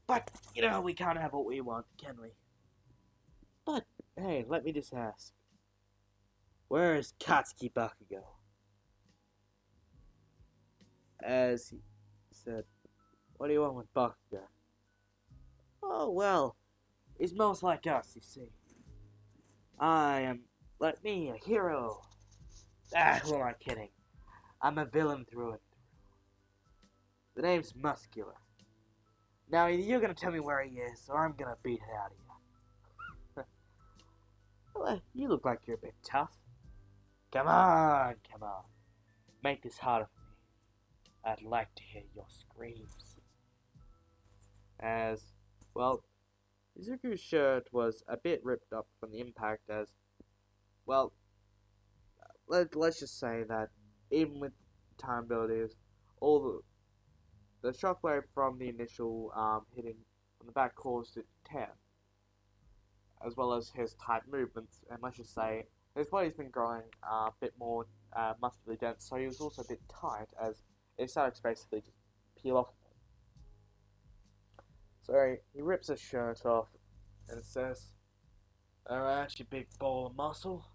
But, we can't have what we want, can we?" "But, hey, let me just ask. Where is Katsuki Bakugo?" As he said, "What do you want with Bakugo?" "Oh, well, he's most like us, you see. I am, like me, a hero. Who am I kidding? I'm a villain through and through. The name's Muscular. Now, either you're gonna tell me where he is, or I'm gonna beat it out of you." "Well, you look like you're a bit tough. Come on, come on. Make this harder for me. I'd like to hear your screams." As, well, Izuku's shirt was a bit ripped up from the impact as, well, let's just say that even with time abilities, all the shockwave from the initial hitting on the back caused it to tear, as well as his tight movements, and let's just say his body's been growing a bit more muscularly dense, so he was also a bit tight as it started to basically just peel off. So he rips his shirt off and says, "Alright, you big ball of muscle."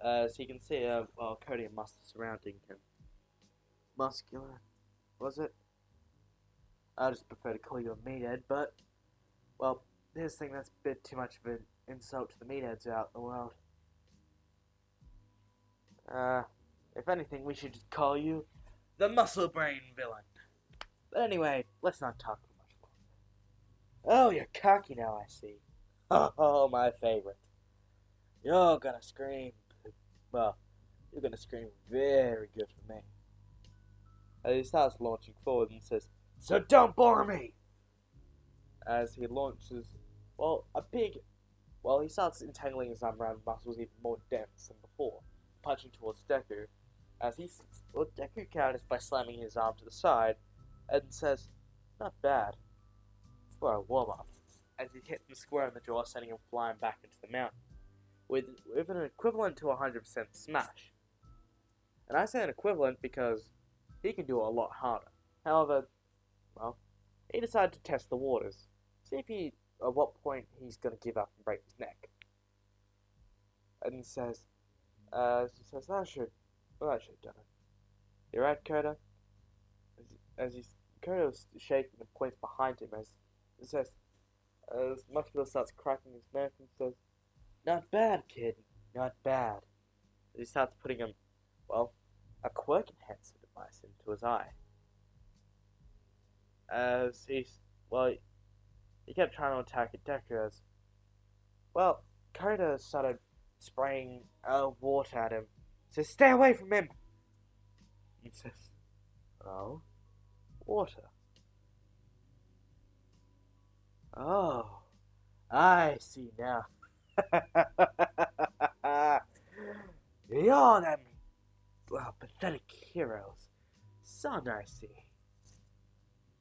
As he can see a coating of muscle surrounding him. Muscular, was it? I just prefer to call you a meathead, but, well, here's the thing that's a bit too much of an insult to the meatheads out in the world. If anything, we should just call you the Muscle Brain Villain. But anyway, let's not talk for much longer. Oh, you're cocky now, I see. Oh, my favorite. You're gonna scream. Well, you're gonna scream very good for me. As he starts launching forward and says, "So don't bore me!" As he launches, he starts entangling his arm around muscles even more dense than before, punching towards Deku. Deku counters by slamming his arm to the side and says, "Not bad for a warm-up," as he hits him square in the jaw, sending him flying back into the mountain, with an equivalent to 100% smash. And I say an equivalent because he can do it a lot harder. However, he decided to test the waters, see at what point he's going to give up and break his neck. And he says, "That should have done it. You're right, Koda." Koda is shaking and points behind him as Muscular starts cracking his neck and says, "Not bad, kid, not bad." As he starts putting a quirk enhancer device into his eye. As he kept trying to attack at Deku as, Koda started spraying water at him. Says, "Stay away from him!" He says, "Oh, water. Oh, I see now." You're them, pathetic heroes. Son, I see.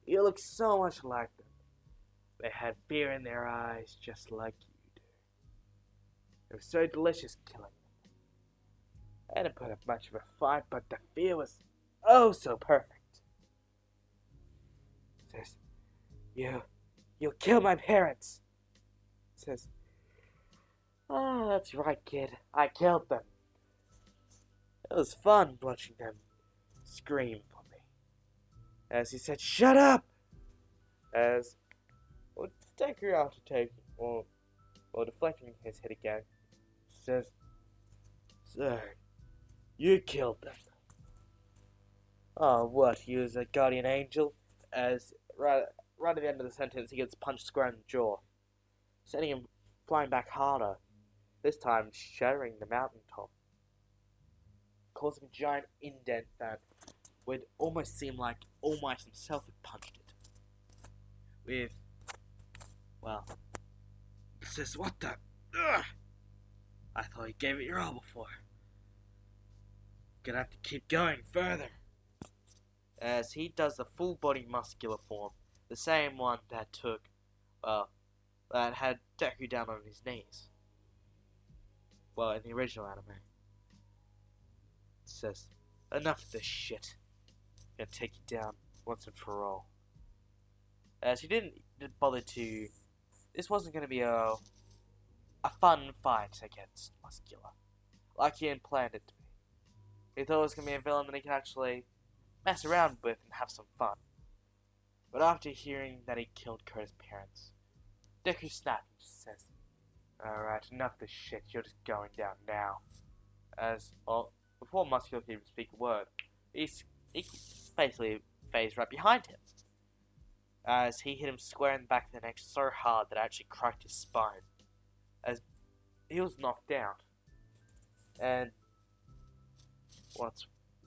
You look so much like them. They had fear in their eyes just like you do. It was so delicious killing them. I didn't put up much of a fight, but the fear was oh so perfect. Says, you'll kill my parents." Says, "Oh, that's right, kid. I killed them. It was fun watching them scream for me." As he said, "Shut up!" As, Deku, after deflecting his head again, says, "So, you killed them." "Oh, what, you was a guardian angel?" As, right at the end of the sentence, he gets punched square in the jaw, sending him flying back harder, this time shattering the mountaintop, causing a giant indent that would almost seem like All Might himself had punched it. With, well, it says, what the? Ugh! I thought you gave it your all before. Gonna have to keep going further. As he does the full body muscular form, the same one that took, that had Deku down on his knees. Well, in the original anime. It says, enough of this shit. Gonna take you down once and for all. As he didn't bother to. This wasn't gonna be a fun fight against Muscular, like he had planned it to be. He thought it was gonna be a villain that he could actually mess around with and have some fun. But after hearing that he killed Kota's parents, Deku snapped and just says, alright, enough of this shit, you're just going down now. As, well, before Muscular could even speak a word, he basically phased right behind him. As he hit him square in the back of the neck so hard that it actually cracked his spine. As he was knocked down. And what's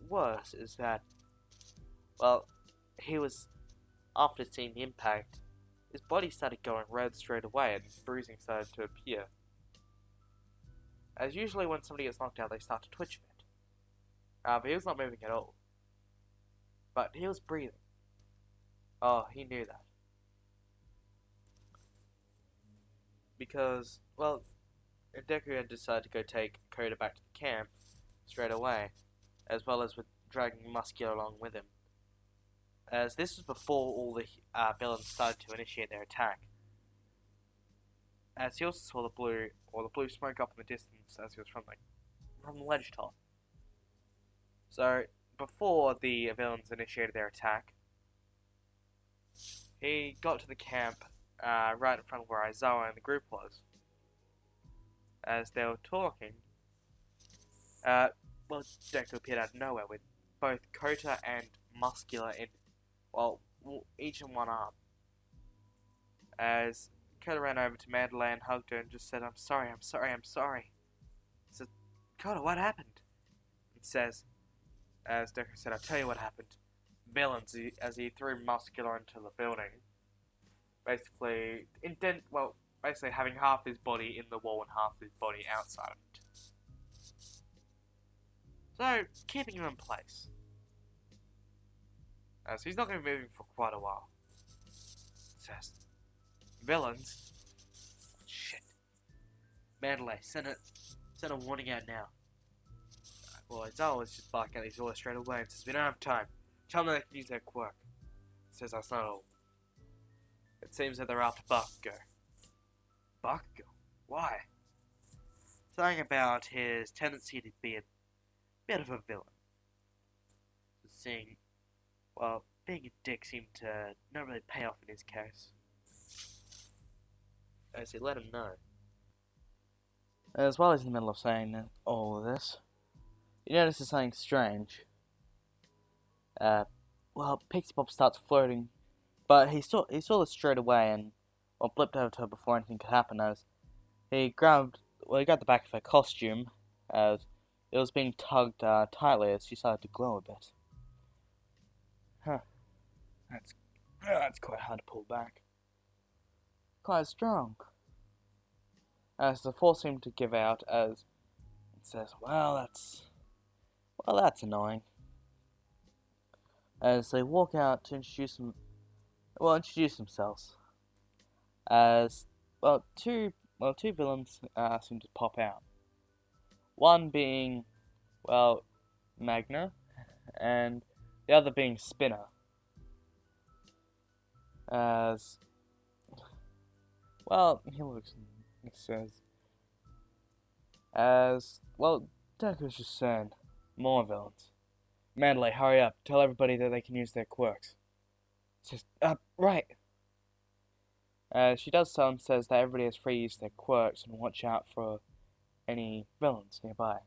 worse is that, well, he was, after seeing the impact, his body started going red straight away and bruising started to appear. As usually when somebody gets knocked out, they start to twitch a bit. But he was not moving at all. But he was breathing. Oh, he knew that. Because, well, Deku had decided to go take Kota back to the camp straight away, as well as with dragging Muscular along with him. As this was before all the villains started to initiate their attack. As he also saw the blue smoke up in the distance as he was from the ledge top. So before the villains initiated their attack, he got to the camp right in front of where Aizawa and the group was. As they were talking, well, Deku appeared out of nowhere with both Kota and Muscular in, well, each in one arm. As Kota ran over to Mandalay and hugged her and just said, I'm sorry, I'm sorry, I'm sorry. He said, Kota, what happened? He says, as Deku said, I'll tell you what happened. Villains, as he threw Muscular into the building, basically basically having half his body in the wall and half his body outside of it. So, keeping him in place. So he's not going to be moving for quite a while. It says, villains? Shit. Mandalay, send a warning out now. Well, it's always just barking at these orders straight away and says, we don't have time. Tell them they can use their quirk. It says that's not all. It seems that they're after Bakugo. Bakugo? Why? Something about his tendency to be a bit of a villain. Seeing, well, being a dick seemed to not really pay off in his case. As he let him know. As well as in the middle of saying all of this, you notice there's something strange. Well, Pixie Pop starts floating, but he saw this straight away and, well, blipped over to her before anything could happen as he grabbed the back of her costume as it was being tugged tightly as she started to glow a bit. Huh. That's quite hard to pull back. Quite strong. As the force seemed to give out as it says, that's annoying. As they walk out to introduce themselves. As two villains seem to pop out. One being, Magna, and the other being Spinner. As, he looks and he says, Deku's just saying, more villains. Mandalay, hurry up, tell everybody that they can use their quirks. Says, right. She does so and says that everybody is free to use their quirks and watch out for any villains nearby.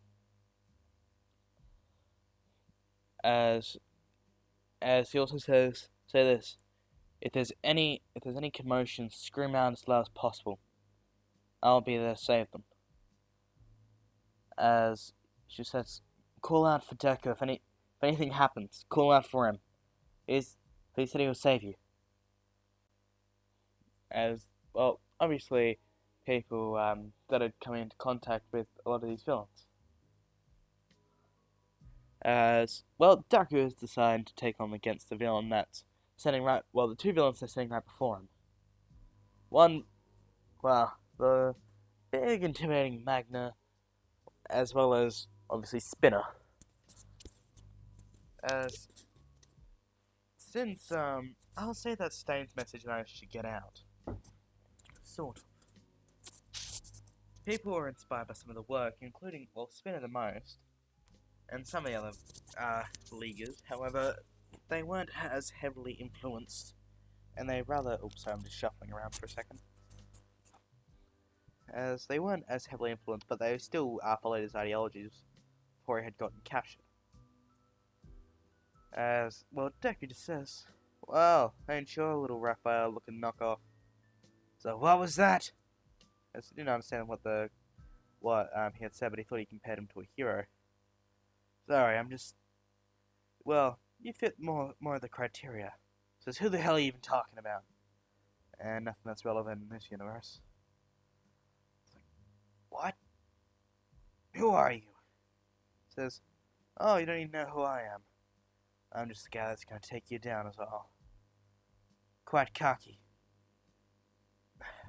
As he also say this, if there's any commotion, scream out as loud as possible. I'll be there to save them. As she says, call out for Deku if If anything happens, call out for him. He said he will save you. As well, obviously, people started coming into contact with a lot of these villains. As well, Deku has decided to take on against the villain that's standing right. Well, the two villains are standing right before him. One, well, the big intimidating Magna, as well as obviously Spinner. As since I'll say that Stain's message managed to get out, sort of. People were inspired by some of the work, including Spinner the most, and some of the other leaguers. However, they weren't as heavily influenced, and they rather. Oops, sorry, I'm just shuffling around for a second. As they weren't as heavily influenced, but they still followed his ideologies before he had gotten captured. As well, Deku just says, "Well, ain't you a little Raphael-looking knockoff?" So what was that? As he didn't understand what he had said, but he thought he compared him to a hero. Sorry, I'm just. Well, you fit more of the criteria. Says, who the hell are you even talking about? And nothing that's relevant in this universe. It's like, what? Who are you? Says, oh, you don't even know who I am. I'm just the guy that's gonna take you down as all. Quite cocky.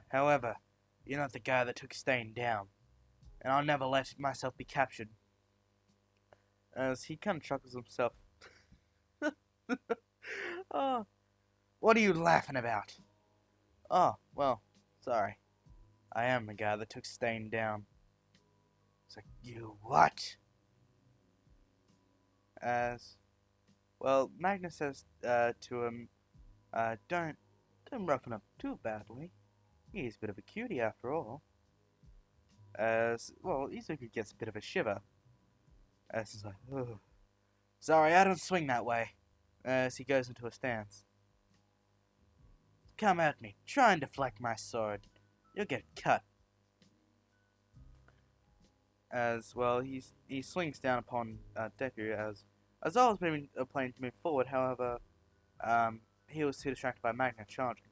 However, you're not the guy that took Stain down. And I'll never let myself be captured. As he kind of chuckles himself. Oh, what are you laughing about? Oh, well, sorry. I am the guy that took Stain down. It's like, you what? As, well, Magnus says to him, don't roughen up too badly. He's a bit of a cutie after all. As, well, Izuku gets a bit of a shiver. As he's like, oh, sorry, I don't swing that way. As he goes into a stance. Come at me, try and deflect my sword. You'll get cut. As well, he swings down upon Deku as all has been planning to move forward. However, he was too distracted by Magna charging.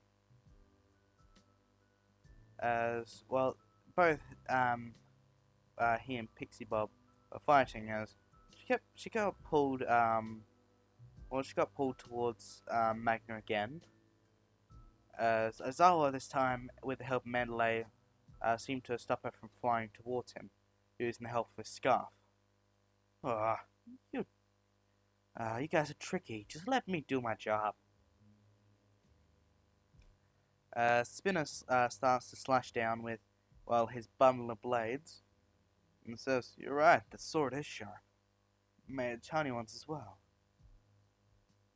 As well, both he and Pixie Bob are fighting as she got pulled she got pulled towards Magna again. As Azawa this time, with the help of Mandalay, seemed to stop her from flying towards him, using the help of his scarf. Oh, you guys are tricky. Just let me do my job. Spinner starts to slash down with, well, his bundle of blades, and says, "You're right. The sword is sharp. Made tiny ones as well."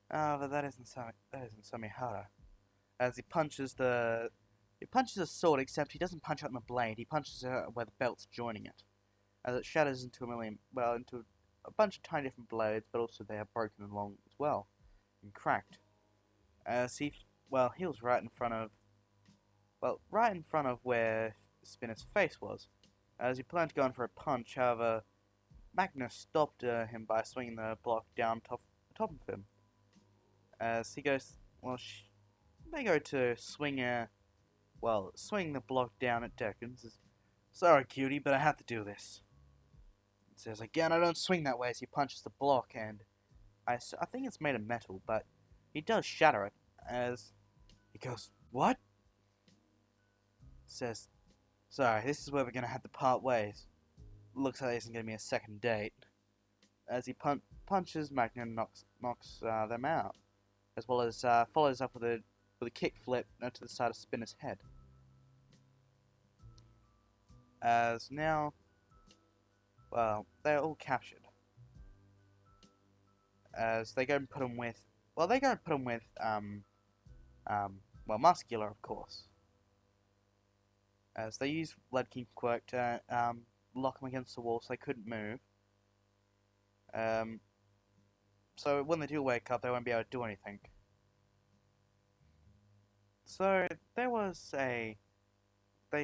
Oh, but that isn't Samihara. As he punches the sword, except he doesn't punch out on the blade. He punches it where the belt's joining it, as it shatters into into a bunch of tiny different blades, but also they are broken along as well and cracked. As he was right in front of where Spinner's face was. As he planned to go in for a punch, however, Magnus stopped him by swinging the block down top of him. As he goes, they go to swing the block down at Deku and says, "Sorry, cutie, but I have to do this." He says, "Again, I don't swing that way," as he punches the block, and I think it's made of metal, but he does shatter it, as he goes, "What?" Says, "Sorry, this is where we're gonna have to part ways. Looks like there isn't gonna be a second date." As he punches Magna and knocks them out, as well as follows up with a kick flip to the side of Spinner's head. As now, well, they're all captured. As they go and put him with, Muscular, of course. As they use Lead King Quirk to lock him against the wall so they couldn't move. So when they do wake up, they won't be able to do anything. So they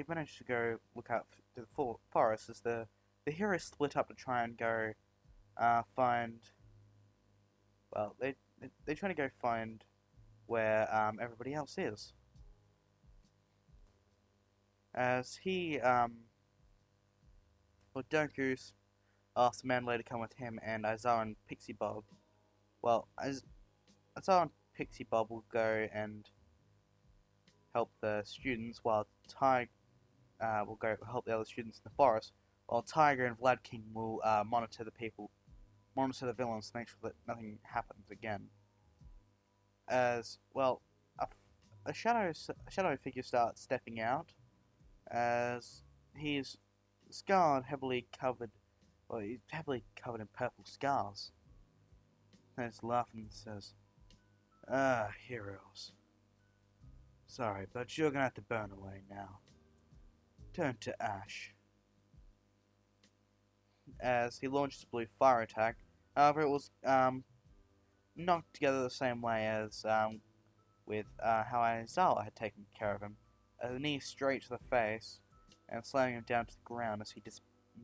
managed to go look out to the forest as the heroes split up to try and go find well, they trying to go find where everybody else is. As he well, Deku asks Manley to come with him, and Aizawa and Pixie Bob. Well, Aizawa and Pixie Bob will go and help the students, while Ty will go help the other students in the forest, while Tiger and Vlad King will monitor the villains to make sure that nothing happens again. As well, a shadow figure starts stepping out, as he's scarred, he's heavily covered in purple scars. And he's laughing and says, "Ah, heroes. Sorry, but you're gonna have to burn away now. Turn to ash." As he launches a blue fire attack. However, it was knocked together the same way as with how Aizawa had taken care of him. A knee straight to the face, and slamming him down to the ground as he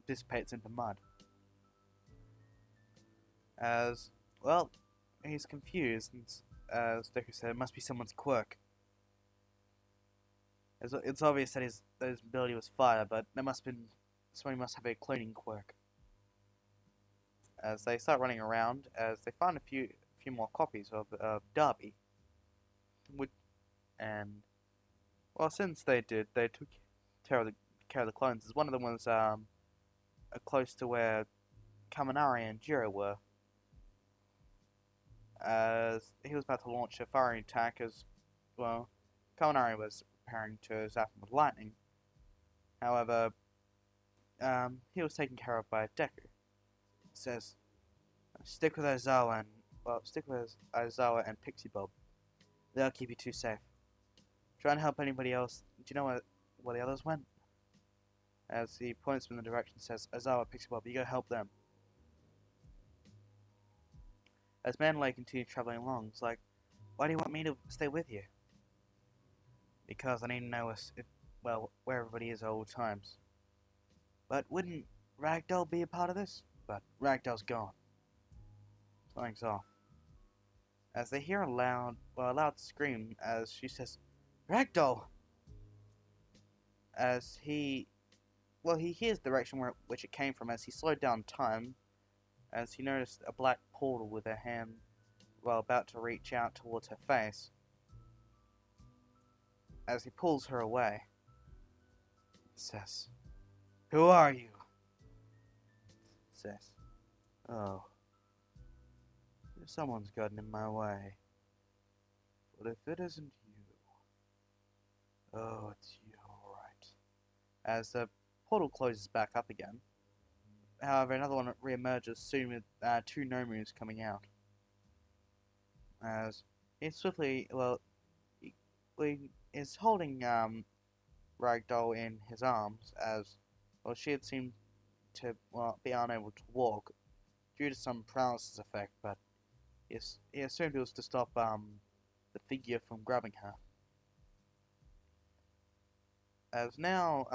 dissipates into mud. As, well, he's confused, and as Deku said, it must be someone's quirk. It's obvious that his ability was fire, but somebody must have a cloning quirk. As they start running around, as they find a few more copies of Darby. And, well, since they took care of the clones, as one of them was close to where Kaminari and Jiro were. As he was about to launch a firing attack, as well, Kaminari was preparing to zap him with lightning. However, he was taken care of by Deku. He says, stick with Aizawa and Pixie Bob. They'll keep you two safe. Try and help anybody else. Do you know where the others went?" As he points them in the direction, says, "Aizawa, Pixie Bob, you go help them." As Manley continued traveling along, it's like, "Why do you want me to stay with you?" "Because I need to know where everybody is at all times." "But wouldn't Ragdoll be a part of this?" "But Ragdoll's gone." Something's off. As they hear a loud scream as she says, "Ragdoll!" As he hears the direction which it came from, as he slowed down time, as he noticed a black portal with her hand, about to reach out towards her face. As he pulls her away, he says, "Who are you?" Says, "Oh, someone's gotten in my way. But if it isn't you, oh, it's you, alright." As the portal closes back up again, however, another one reemerges soon with two Nomus coming out. As he swiftly, he is holding Ragdoll in his arms, as she had seemed to be unable to walk due to some paralysis effect, but he assumed it was to stop the figure from grabbing her. As now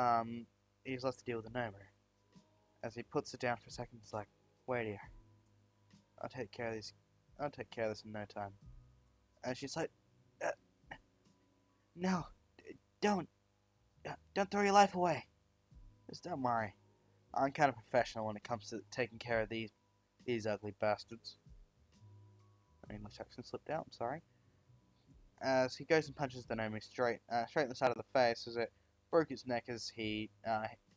he's left to deal with the Nomu. As he puts it down for a second, it's like, "Wait here. I'll take care of this in no time." And she's like, "No, don't throw your life away. Just don't worry. I'm kind of professional when it comes to taking care of these ugly bastards." My English accent slipped out, I'm sorry. As he goes and punches the Nomu straight in the side of the face, as it broke its neck as he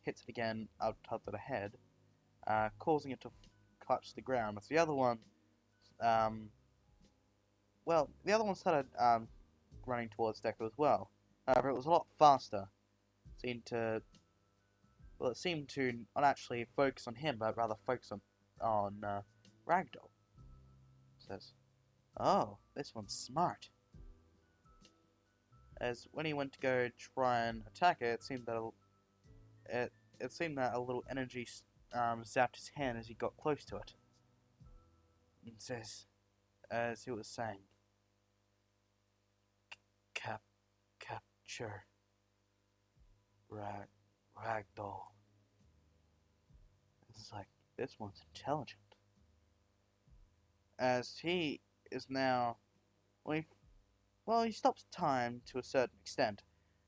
hits it again up top of the head, causing it to collapse to the ground. As the other one, started running towards Deku as well. However, it was a lot faster. It seemed to not actually focus on him, but rather focus on Ragdoll. It says, "Oh, this one's smart." As when he went to go try and attack it, it seemed that a little energy zapped his hand as he got close to it. It says, as he was saying, "Capture Ragdoll." It's like, this one's intelligent. as he is now, well, he stops time to a certain extent,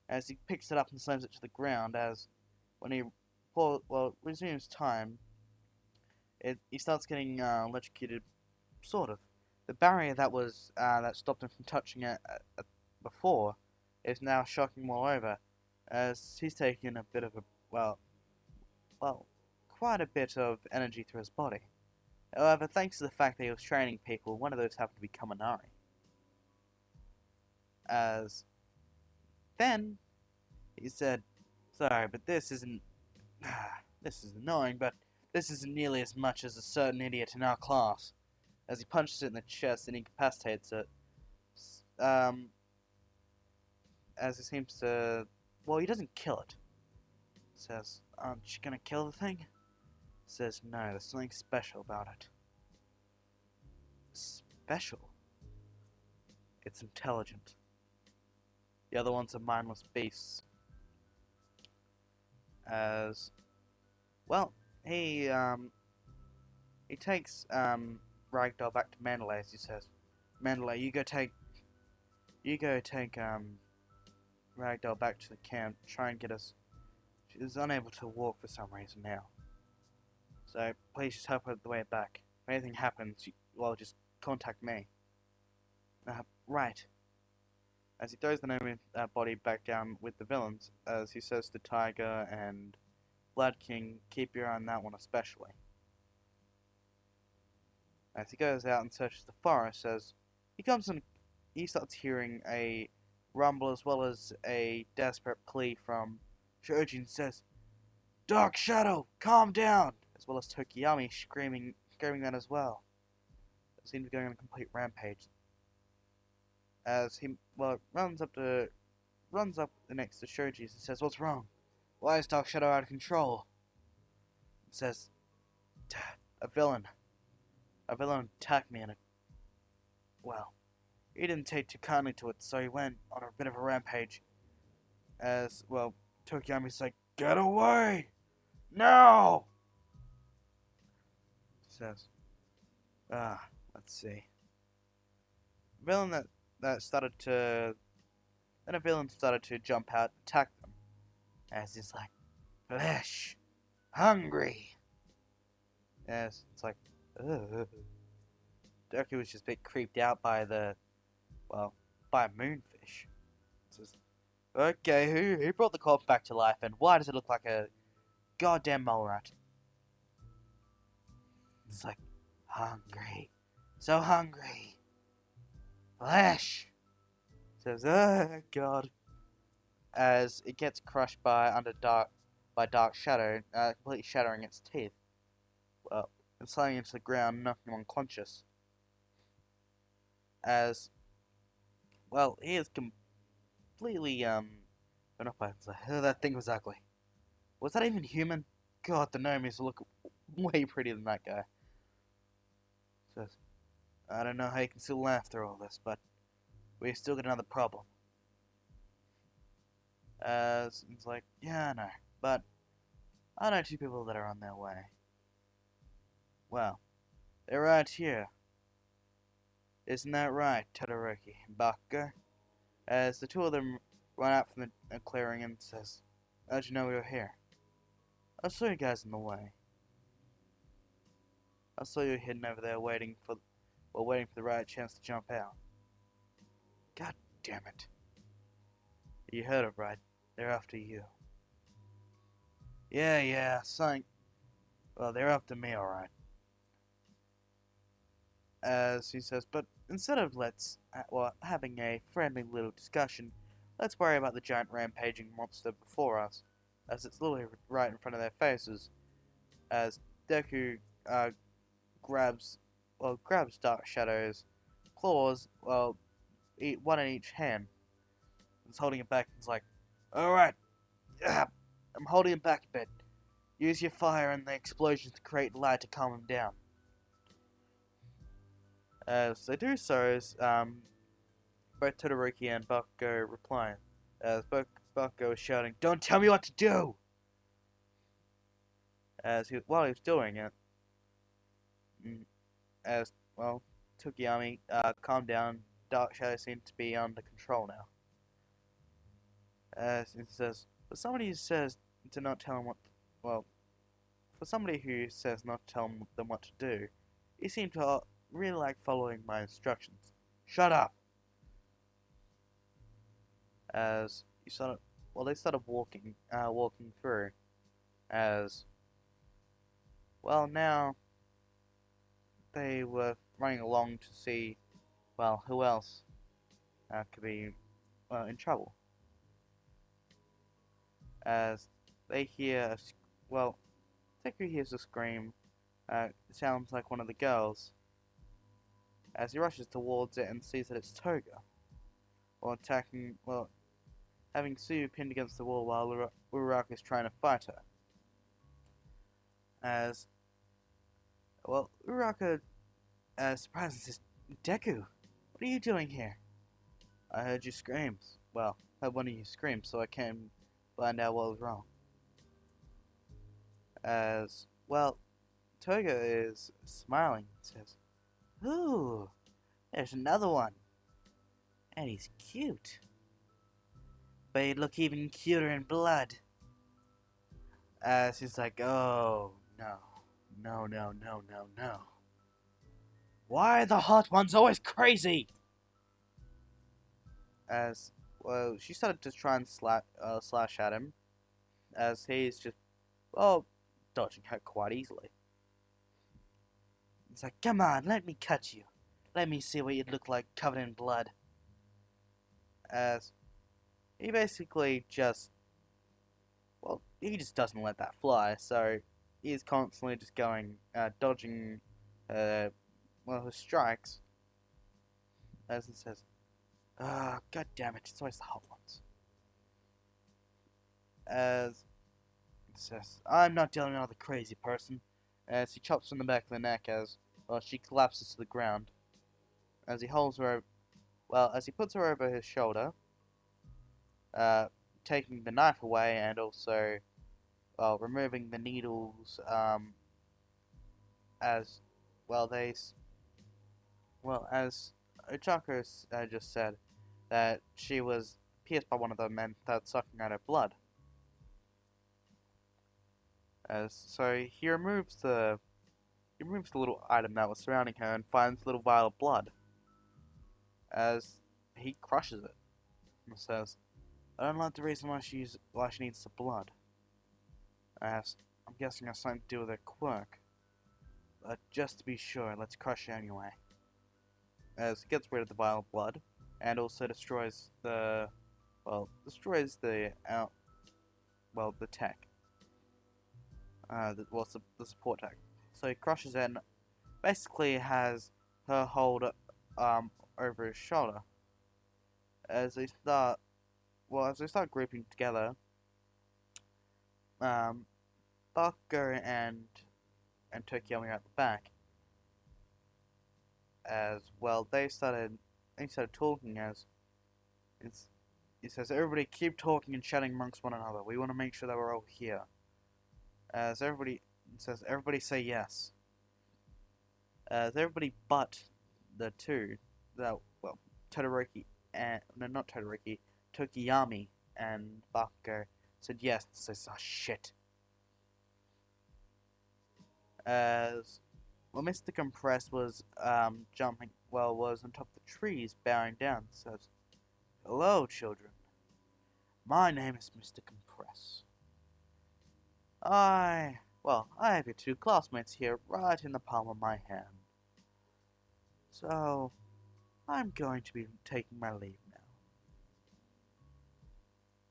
as he picks it up and slams it to the ground, as when he resumes time, he starts getting electrocuted, sort of. The barrier that stopped him from touching it before is now shocking him all over, as he's taking a bit of a well, quite a bit of energy through his body. However, thanks to the fact that he was training people, one of those happened to be Kaminari. As then he said, "Sorry, but this isn't. This is annoying, but this isn't nearly as much as a certain idiot in our class." As he punches it in the chest and incapacitates it, um, as he seems to. Well, he doesn't kill it. Says, "Aren't you gonna kill the thing?" Says, "No, there's something special about it." Special? It's intelligent. The other ones are mindless beasts. As well, he takes Ragdoll back to Mandalay as he says, "Mandalay, you go take Ragdoll back to the camp. Try and get us. She's unable to walk for some reason now. So please just help her the way back. If anything happens, just contact me." Right. As he throws the enemy body back down with the villains, as he says to Tiger and Blood King, "Keep your eye on that one especially." As he goes out and searches the forest, as he starts hearing a rumble as well as a desperate plea from Jojo, and says, "Dark Shadow, calm down!" As well as Tokiyami screaming that as well. They seem to be going on a complete rampage. As he runs up next to Shoji's and says, "What's wrong? Why is Dark Shadow out of control?" He says, "A villain. A villain attacked me well, he didn't take too kindly to it, so he went on a bit of a rampage." Tokiyami's like, "Get away! No!" He says, let's see. Villain that started to Then a villain started to jump out and attack them, as he's like, "Flesh! Hungry!" As it's like, ugh. Deku was just a bit creeped out by by a moonfish. Says, "Okay, who brought the corpse back to life, and why does it look like a goddamn mole rat?" It's like, "Hungry. So hungry. Flesh!" Says, "Oh, God." As it gets crushed by Dark Shadow, completely shattering its teeth. And slamming into the ground, knocking him unconscious. As he is completely thrown up by it. Like, "Oh, that thing was ugly. Was that even human? God, the gnomies look way prettier than that guy." Says, "I don't know how you can still laugh through all this, but we still got another problem." As it's like, "Yeah, I know, but I know two people that are on their way. Well, they're right here. Isn't that right, Todoroki and Bakugo?" As the two of them run out from the clearing and says, "How'd you know we were here?" "I saw you guys in the way. I saw you hidden over there waiting for the right chance to jump out." "God damn it. You heard it right. They're after you." Yeah, something. Well, they're after me, alright." As he says, "But instead of having a friendly little discussion, let's worry about the giant rampaging monster before us, as it's literally right in front of their faces." As Deku grabs Dark Shadow's claws, one in each hand. He's holding it back. He's like, "Alright, I'm holding him back a bit. Use your fire and the explosions to create light to calm him down." As they do so, both Todoroki and Bakugo reply. As Bakugo is shouting, "Don't tell me what to do!" While he was doing it, as Tokiyami, calm down. Dark Shadow seems to be under control now. As it says, for somebody who says to not tell him what, well, for somebody who says not to tell them what to do, you seem to really like following my instructions. Shut up! As you started, well, they started walking through. As well, now they were running along to see, well, who else could be in trouble. As they hear, well, Deku hears a scream. It sounds like one of the girls. As he rushes towards it and sees that it's Toga, well, having Sue pinned against the wall while Uraraka is trying to fight her. As, well, Uraraka surprises says, Deku, what are you doing here? I heard you screams. Well, I heard one of you scream, so I came find out what was wrong. As, well, Toga is smiling and says, ooh, there's another one. And he's cute. But he'd look even cuter in blood. As he's like, oh, no. No, no, no, no, no. Why are the hot ones always crazy? As, well, she started to try and slash at him. As he's just, well, dodging her quite easily. It's like, come on, let me cut you. Let me see what you'd look like covered in blood. As he basically just, well, he just doesn't let that fly, so he's constantly just going, dodging, her strikes. As he says, ah, god damn it, it's always the hot ones. As he says, I'm not dealing with another crazy person. As he chops from the back of the neck as, well, she collapses to the ground. As he holds her, as he puts her over his shoulder, taking the knife away and also, removing the needles, as, well, as Ochako just said, that she was pierced by one of the men that's sucking out her blood. So he removes the little item that was surrounding her and finds a little vial of blood. As he crushes it and says, I don't like the reason why she needs the blood. I'm guessing it has something to do with her quirk. But just to be sure, let's crush it anyway. As he gets rid of the vial of blood, and also destroys the tech. The support tech. So he crushes it and basically has her hold over his shoulder. As they start grouping together, Bakugo and Tokiyami are at the back. As well, they started talking. As he says, everybody keep talking and chatting amongst one another. We want to make sure that we're all here. As everybody says, everybody say yes. As everybody but the two, Todoroki and no, not Todoroki, Tokiyami and Bakugo said yes. Says, oh shit. As well, Mr. Compress was was on top of the trees, bowing down. Says, hello, children. My name is Mr. Compress. I have your two classmates here right in the palm of my hand. So, I'm going to be taking my leave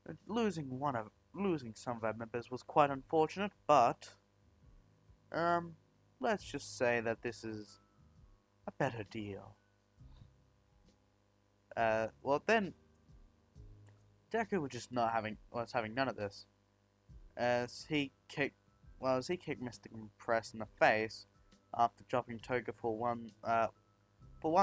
now. Losing some of our members was quite unfortunate, but, let's just say that this is a better deal. Then, Deku was having none of this. As he kicked Mr. Compress in the face after dropping Toga for one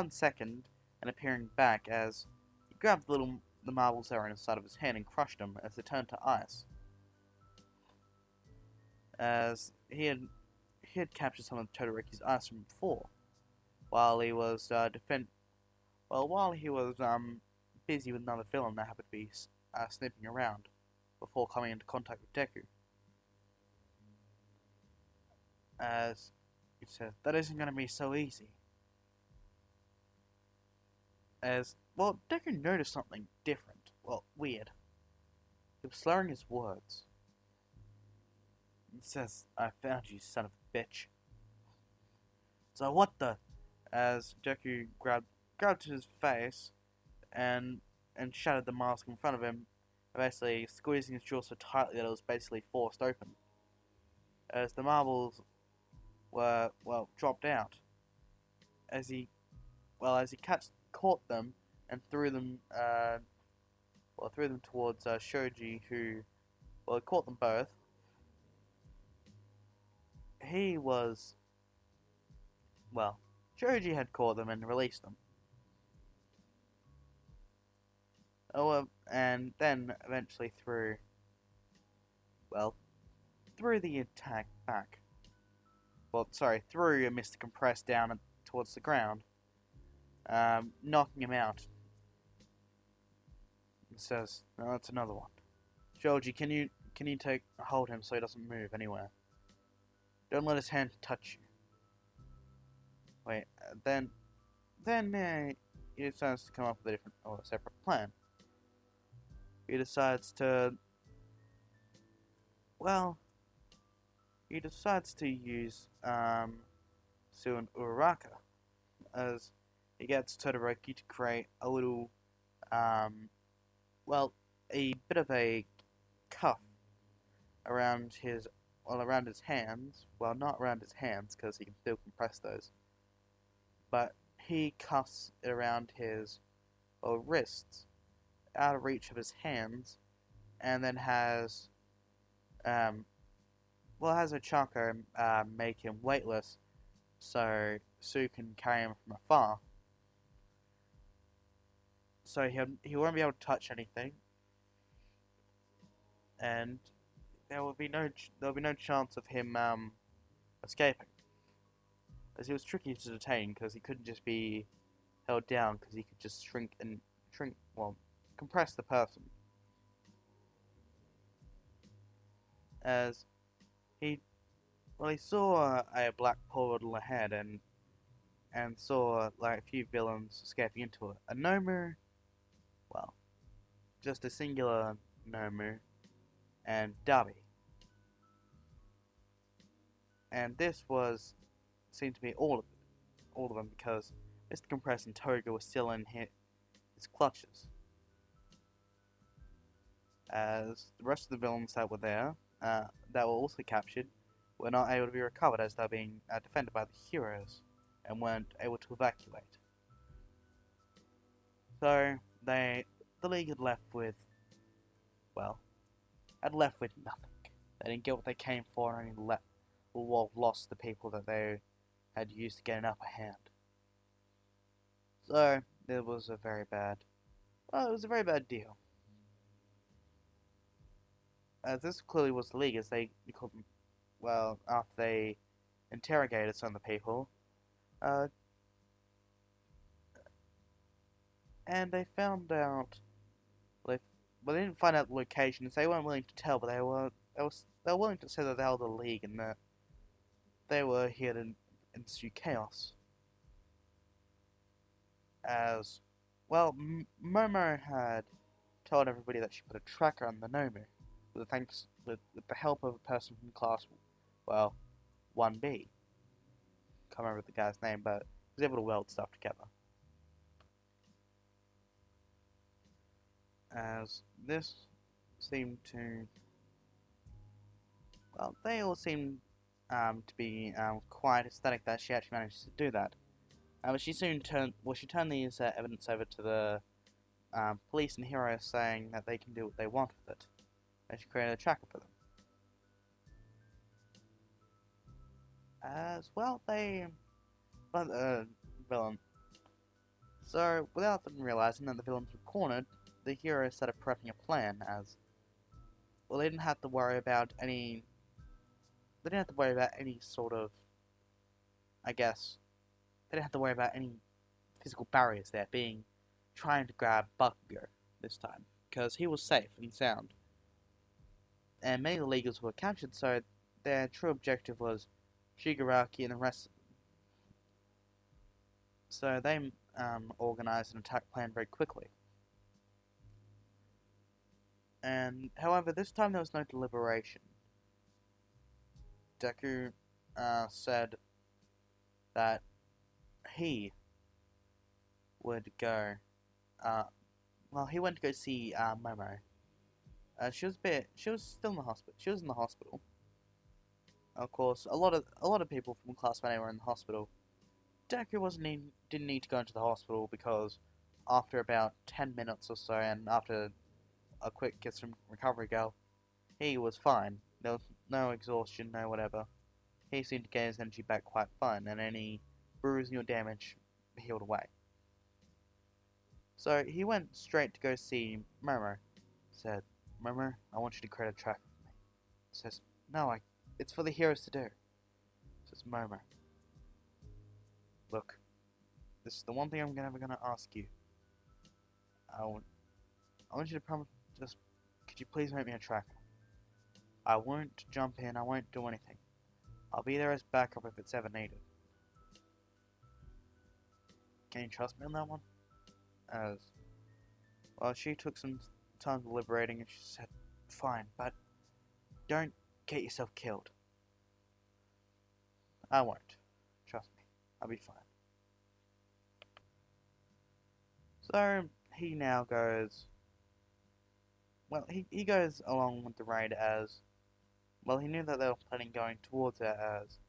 second and appearing back as he grabbed the marbles that were inside of his hand and crushed them as they turned to ice. As he had captured some of Todoroki's ice from before. while he was while he was busy with another villain that happened to be sniffing around before coming into contact with Deku. As he said, that isn't going to be so easy. As well, Deku noticed something different. Well, weird. He was slurring his words. He says, "I found you, son of a bitch." So what the? As Deku grabbed his face and shattered the mask in front of him, basically squeezing his jaw so tightly that it was basically forced open. As the marbles were dropped out, as he caught them and threw them towards Shoji, who caught them both. He was Shoji had caught them and released them. And then eventually threw the attack back. Threw Mr. Compressed down towards the ground, knocking him out. He says, "No, that's another one. Shoji, can you hold him so he doesn't move anywhere? Don't let his hand touch you." Wait, then he decides to come up with a separate plan. He decides to, use Suin Uraraka, as he gets Todoroki to create a little, a bit of a cuff around his hands. Well, not around his hands because he can still compress those, but he cuffs it around his wrists, out of reach of his hands, and then has Ochako make him weightless, so Sue can carry him from afar. So he won't be able to touch anything, and there will be no chance of him escaping, as he was tricky to detain because he couldn't just be held down because he could just compress the person. As he saw a black portal ahead and saw like a few villains escaping into it. A Nomu, just a singular Nomu, and Dabi. And this seemed to be all of them because Mr. Compress and Toga were still in his clutches. As the rest of the villains that were there, that were also captured, were not able to be recovered as they were being defended by the heroes and weren't able to evacuate. So the League had left with nothing. They didn't get what they came for and lost the people that they had used to get an upper hand. So it was a very bad deal. As this clearly was the League, as they after they interrogated some of the people, and they found out, they didn't find out the locations. They weren't willing to tell, but they were willing to say that they were the League and that they were here to ensue chaos. As Momo had told everybody that she put a tracker on the Nomu, with the help of a person from class 1B. Can't remember the guy's name, but he was able to weld stuff together. As this seemed to, they all seemed to be quite ecstatic that she actually managed to do that. But she turned these evidence over to the police and heroes, saying that they can do what they want with it. And she created a tracker for them. As well, villain. So, without them realizing that the villains were cornered, the heroes started prepping a plan. As they didn't have to worry about any. They didn't have to worry about any sort of, I guess, they didn't have to worry about any physical barriers there being trying to grab Bakugo this time because he was safe and sound. And many illegals were captured, so their true objective was Shigaraki and the rest. So they organized an attack plan very quickly. And however, this time there was no deliberation. Deku said that he would go. Uh, well, he went to go see Momo. She was still in the hospital. She was in the hospital. Of course, a lot of people from Class 1A were in the hospital. Deku didn't need to go into the hospital because after about 10 minutes or so, and after a quick kiss from recovery girl, he was fine. There was no exhaustion, no whatever. He seemed to get his energy back quite fine, and any bruising or damage healed away. So he went straight to go see Momo. Said, Momo, I want you to create a track with me. Says, no, it's for the heroes to do. Says Momo, look, this is the one thing I'm never gonna ask you. I want you to promise, just, could you please make me a tracker? I won't jump in, I won't do anything. I'll be there as backup if it's ever needed. Can you trust me on that one? As, well, she took some time deliberating and she said, fine, but don't get yourself killed. I won't. Trust me. I'll be fine. So, he now goes... Well, he goes along with the raid as... Well, he knew that they were planning going towards it as...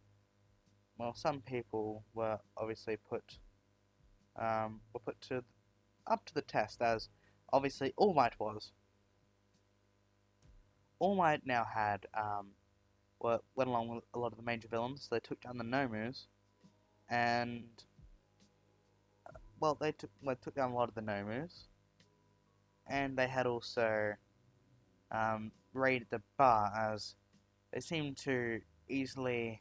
Well, some people were obviously put up to the test as... Obviously, All Might was. All Might now had, went along with a lot of the major villains. They took down the Nomus, and well, they took down a lot of the Nomus, and they had also raided the bar as they seemed to easily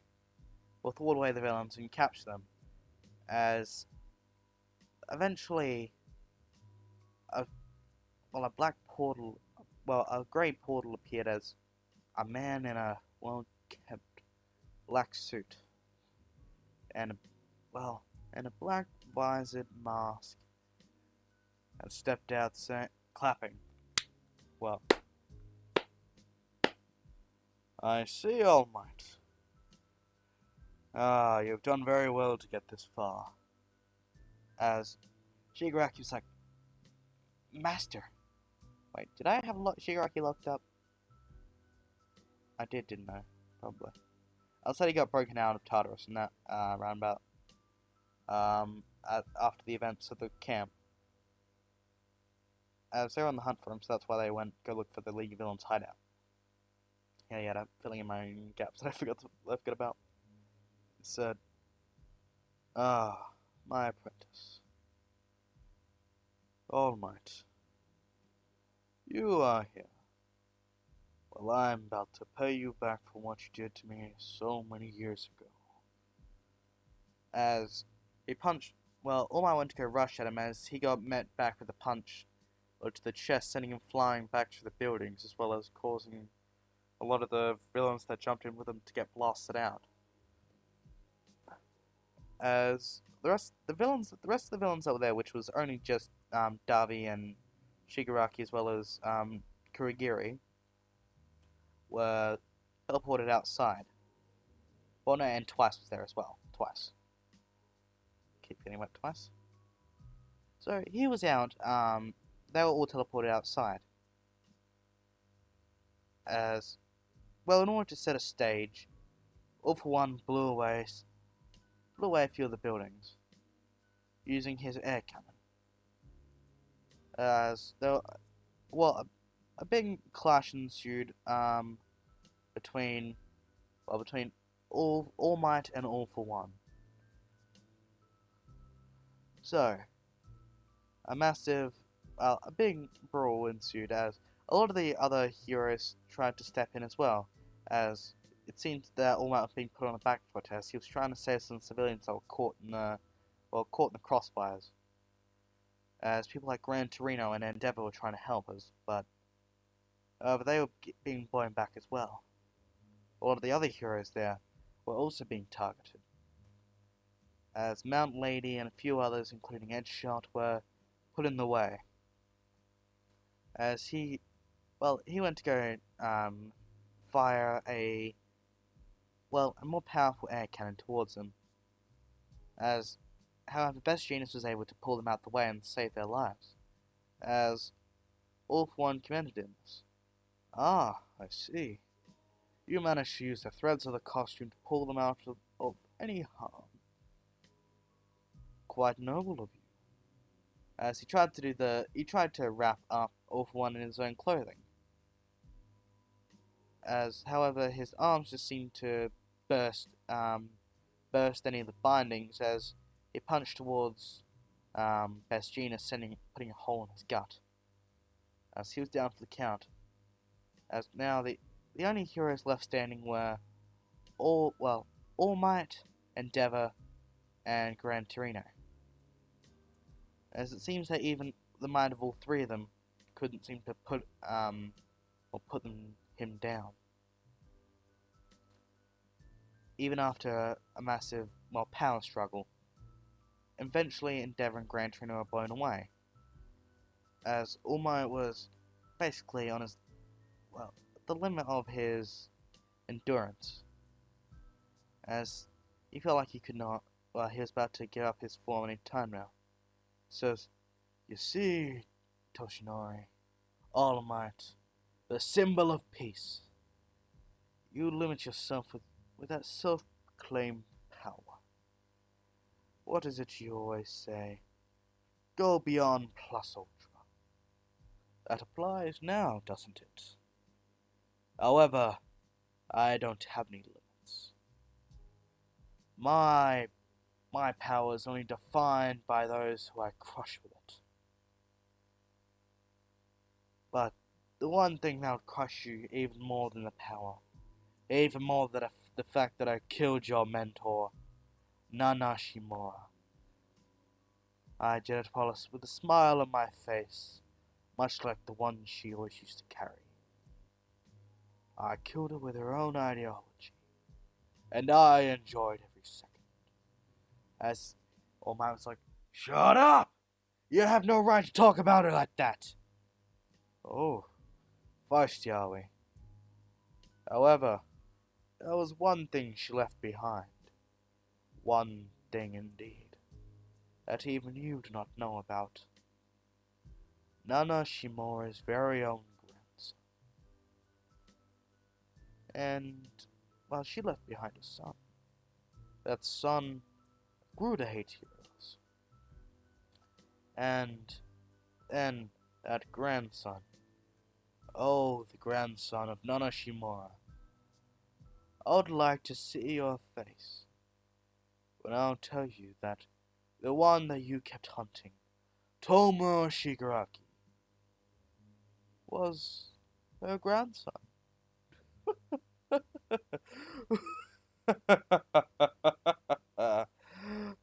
thwart away the villains and capture them. As eventually, a grey portal appeared as a man in a well-kept black suit and a black visored mask and stepped out clapping. Well, I see, All Might. Ah, you've done very well to get this far. As Shigaraki was like, Master. Wait, did I have Shigaraki locked up? I did, didn't I? Probably. I said he got broken out of Tartarus in that roundabout. After the events of the camp. As they were on the hunt for him, so that's why they went go look for the League of Villains hideout. Yeah, I'm filling in my own gaps that I forgot about. He said, my apprentice. All Might. You are here. Well, I'm about to pay you back for what you did to me so many years ago. As he punched, All Might went to go rush at him as he got met back with a punch to the chest, sending him flying back through the buildings, as well as causing a lot of the villains that jumped in with him to get blasted out. As the rest of the villains that were there, which was only just Davi and Shigaraki, as well as Kurigiri, were teleported outside. Well, no, and Twice was there as well. Twice. Keep getting wet twice. So he was out. They were all teleported outside. As well, in order to set a stage, All for One blew away a few of the buildings using his air cannon. As there, a big clash ensued between All Might and All for One. So a big brawl ensued as a lot of the other heroes tried to step in as well, as it seemed that All Might was being put on the back foot as he was trying to save some civilians that were caught in the well, caught in the crossfires, as people like Gran Torino and Endeavor were trying to help us, but they were being blown back as well. A lot of the other heroes there were also being targeted, as Mount Lady and a few others, including Edgeshot, were put in the way. As he went to go fire a more powerful air cannon towards them. As, however, Best Genius was able to pull them out the way and save their lives, as all for one commended in this. Ah, I see. You managed to use the threads of the costume to pull them out of any harm. Quite noble of you. As he tried to wrap up All for One in his own clothing. As, however, his arms just seemed to burst any of the bindings as he punched towards Best Genius, putting a hole in his gut. As he was down for the count. As now the only heroes left standing were All Might, Endeavor, and Gran Torino. As it seems that even the might of all three of them couldn't seem to put him down. Even after a massive, power struggle, eventually Endeavor and Gran Torino were blown away. As All Might was basically on the limit of his endurance. As he felt like he could not, he was about to give up his form any time now. Says, you see, Toshinori, All Might, the symbol of peace. You limit yourself with that self-proclaimed power. What is it you always say? Go beyond plus ultra. That applies now, doesn't it? However, I don't have any limits. My power is only defined by those who I crush with it. But the one thing that would crush you even more than the power, even more than the fact that I killed your mentor, Nana Shimura. I did it with a smile on my face, much like the one she always used to carry. I killed her with her own ideology, and I enjoyed every second. As All Might was like, shut up! You have no right to talk about her like that! Oh, feisty are we? However, there was one thing she left behind. One thing indeed, that even you do not know about. Nana Shimura's very own grandson. And, she left behind a son. That son grew to hate heroes. And then that grandson. Oh, the grandson of Nana Shimura. I would like to see your face when I'll tell you that the one that you kept hunting, Tomura Shigaraki, was her grandson.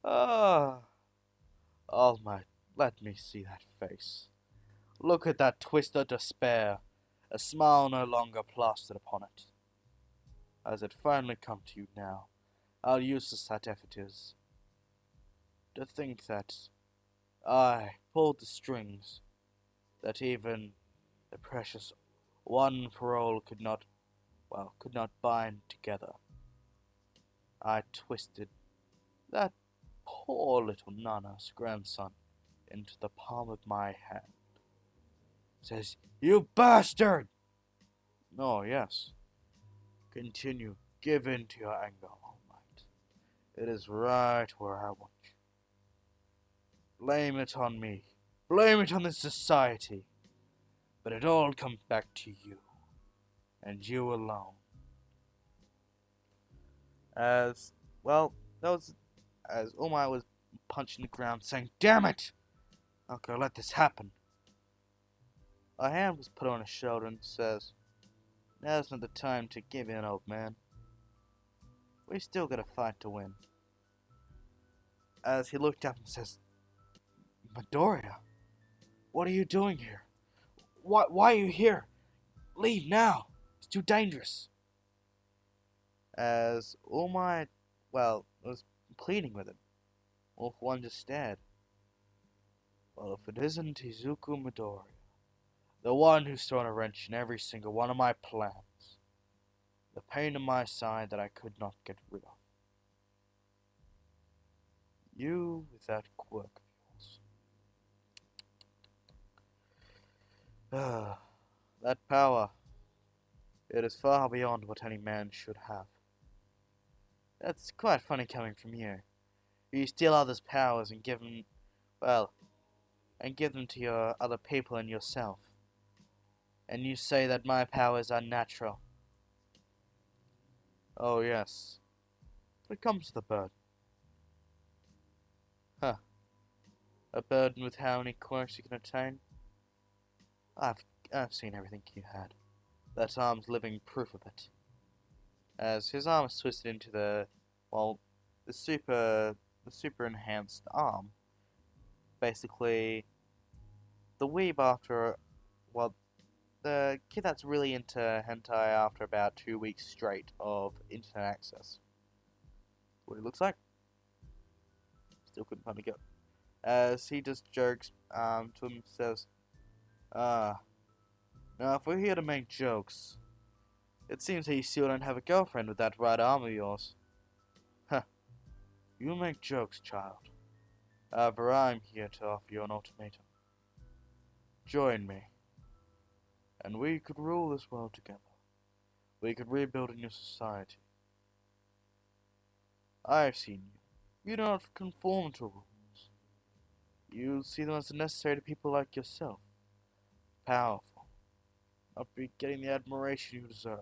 Ah, All Might, let me see that face. Look at that twisted despair, a smile no longer plastered upon it. Has it finally come to you now, how useless that effort is? To think that I pulled the strings, that even the precious one for all could not bind together. I twisted that poor little Nana's grandson into the palm of my hand. Says, you bastard! No, yes. Continue, give in to your anger, All Might. It is right where I want you. Blame it on me. Blame it on this society. But it all comes back to you. And you alone. As All Might was punching the ground, saying, damn it! I'm not gonna let this happen. A hand was put on his shoulder and says, now's not the time to give in, old man. We still got a fight to win. as he looked up and says, Midoriya, what are you doing here? Why are you here? Leave now. It's too dangerous. As All Might, was pleading with him, All for One just stared. Well, if it isn't Izuku Midoriya, the one who's thrown a wrench in every single one of my plans, the pain in my side that I could not get rid of. You with that quirk of yours. That power, it is far beyond what any man should have. That's quite funny coming from you. You steal others' powers and give them, to your other people and yourself. And you say that my powers are natural. Oh yes. But it comes to the burden. Huh. A burden with how many quirks you can attain? I've seen everything you had. That arm's living proof of it. As his arm is twisted into the super enhanced arm. Basically, the weeb after, the kid that's really into hentai after about 2 weeks straight of internet access. What he looks like. Still couldn't find a girl. As he just jokes to him, says, now if we're here to make jokes, it seems that you still don't have a girlfriend with that right arm of yours. Huh. You make jokes, child. However, I'm here to offer you an ultimatum. Join me, and we could rule this world together. We could rebuild a new society. I've seen you. You do not conform to rules. You see them as necessary to people like yourself. Powerful. Not be getting the admiration you deserve.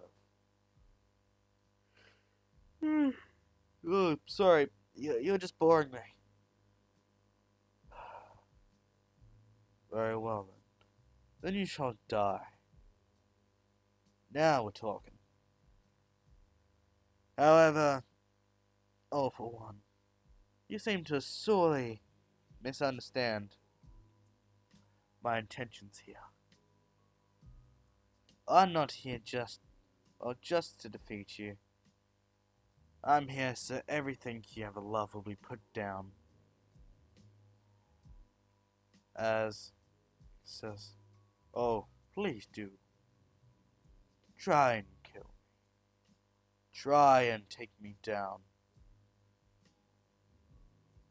Oh, sorry. You're just boring me. Very well, then. Then you shall die. Now we're talking. However, All for One, you seem to sorely misunderstand my intentions here. I'm not here just to defeat you. I'm here so everything you ever loved will be put down. As he says, oh, please do. Try and kill me. Try and take me down.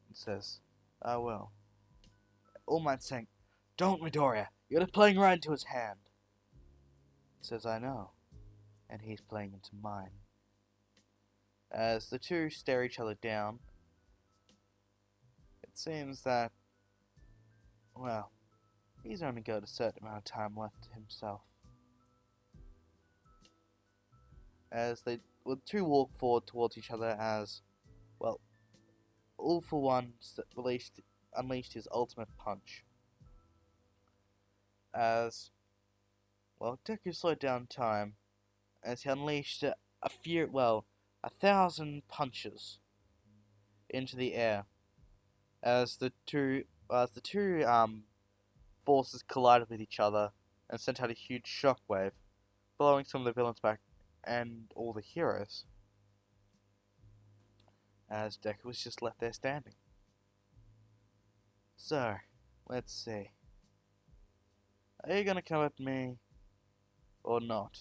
He says, I will. All Might saying, don't, Midoriya, you're just playing right into his hand. He says, I know, and he's playing into mine. As the two stare each other down, it seems that, he's only got a certain amount of time left to himself. As the two walk forward towards each other as, All for One unleashed his ultimate punch. As, Deku slowed down time as he unleashed 1,000 punches into the air as the two forces collided with each other and sent out a huge shockwave, blowing some of the villains back and all the heroes, as Deku was just left there standing. So, let's see. Are you gonna come at me or not?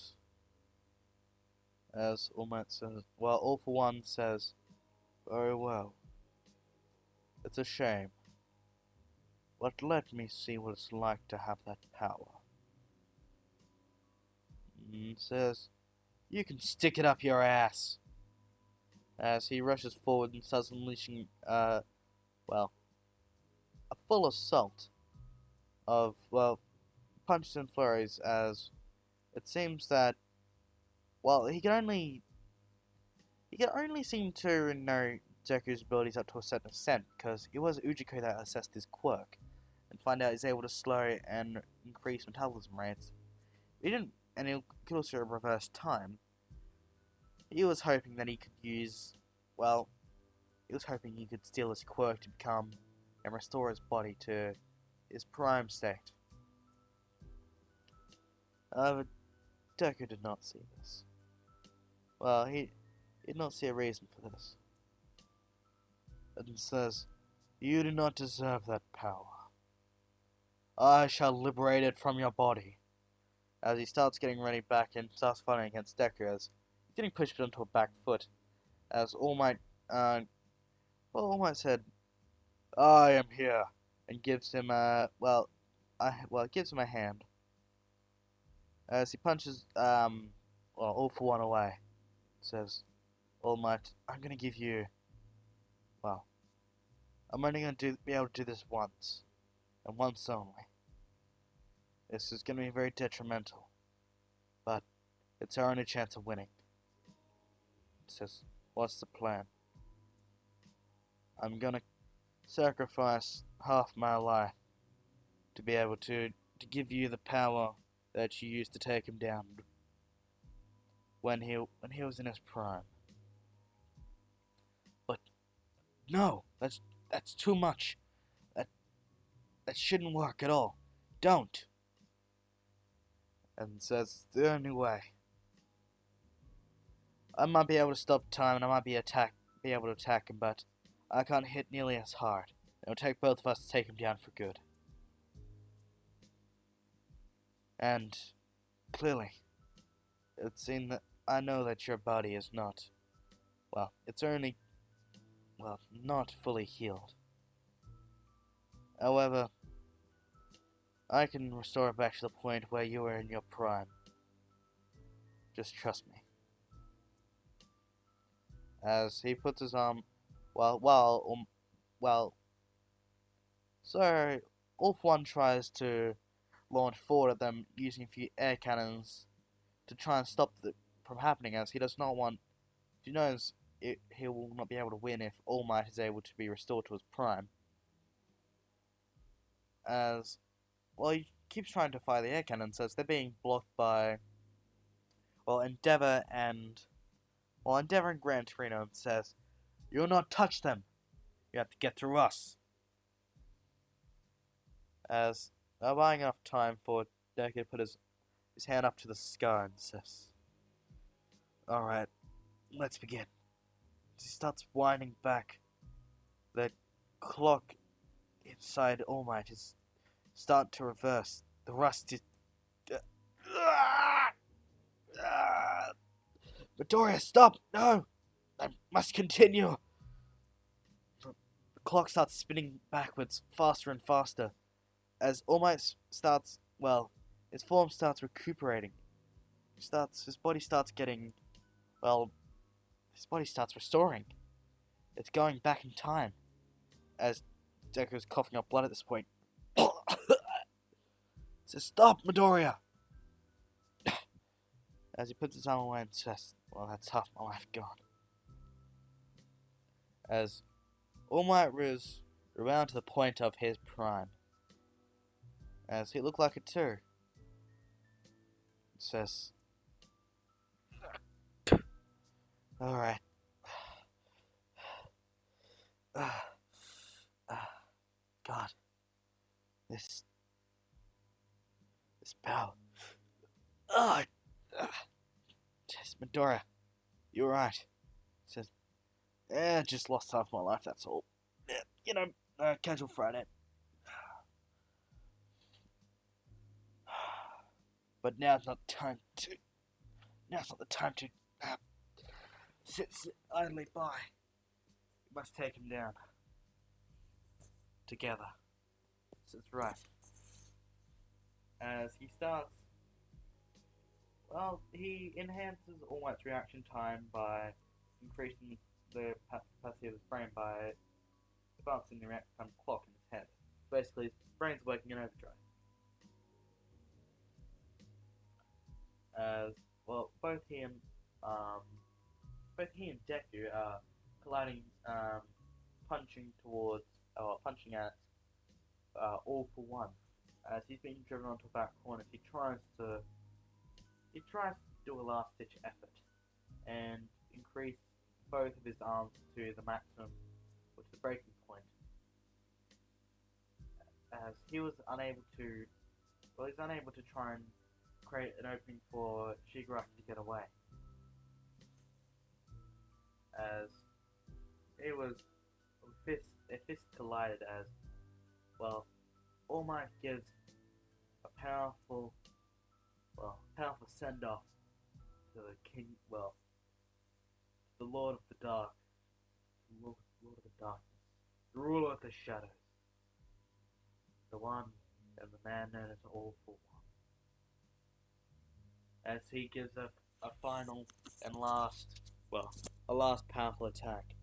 As All Might says, All for One says, very well. It's a shame. But let me see what it's like to have that power. Says, you can stick it up your ass. As he rushes forward and starts unleashing, a full assault of, punches and flurries, as it seems that, he can only seem to know Deku's abilities up to a certain extent, because it was Ujiko that assessed his quirk, and find out he's able to slow and increase metabolism rates. He didn't, and he could also reverse time. He was hoping that he could use, he was hoping he could steal his quirk to become and restore his body to his prime state. However, Deku did not see this. Well, he did not see a reason for this. And says, "You do not deserve that power. I shall liberate it from your body." As he starts getting ready back and starts fighting against Deku as he's getting pushed onto a back foot. As All Might, All Might said, "I am here," and gives him gives him a hand. As he punches, All for One away. Says, "All Might, I'm gonna give you, well, I'm only gonna be able to do this once, and once only. This is gonna be very detrimental, but it's our only chance of winning." Says, "What's the plan?" "I'm gonna sacrifice half my life to be able to give you the power that you used to take him down when he was in his prime." "But no, that's too much. That shouldn't work at all. Don't." And says, "The only way. I might be able to stop time and I might be able to attack him, but I can't hit nearly as hard. It'll take both of us to take him down for good. And clearly, it's seen that I know that your body is not, it's only, not fully healed. However, I can restore it back to the point where you were in your prime. Just trust me." As he puts his arm, so All for One tries to launch forward at them using a few air cannons to try and stop it from happening, as he does not want. He knows he will not be able to win if All Might is able to be restored to his prime. As he keeps trying to fire the air cannons as they're being blocked by Endeavor and Gran Torino, and says, "You'll not touch them. You have to get through us." As buying enough time for Deku to put his hand up to the sky and says, "Alright, let's begin." He starts winding back. The clock inside All Might is starting to reverse. The rust is... "Midoriya, stop! No! I must continue!" The clock starts spinning backwards, faster and faster. As All Might starts, his form starts recuperating. His body starts getting, his body starts restoring. It's going back in time. As Deku's coughing up blood at this point. Says, "Stop, Midoriya!" As he puts his arm away and says, "That's half my life gone." As All Might was around to the point of his prime. As he looked like it too. It says, "Alright. God. This power. Just Midoriya. You're right." Says, "Just lost half my life, that's all. Casual Friday. But now's not the time to sit idly by. We must take him down. Together." Says, "Right." As he starts, he enhances All Might's reaction time by increasing the capacity of his brain by advancing the reaction time clock in his head. Basically, his brain's working in overdrive. As both he and Deku are colliding, punching at All for One. As he's being driven onto a back corner, he tries to do a last-ditch effort and increase both of his arms to the maximum was the breaking point, as he was unable to. Well, he's unable to try and create an opening for Shigaraki to get away, as it was their fists collided. As well, All Might gives a powerful send off to the king. Well, the Lord of the Dark, Lord of the Darkness, the ruler of the shadows, the one and the man known as All for One. As he gives up a final and a last powerful attack,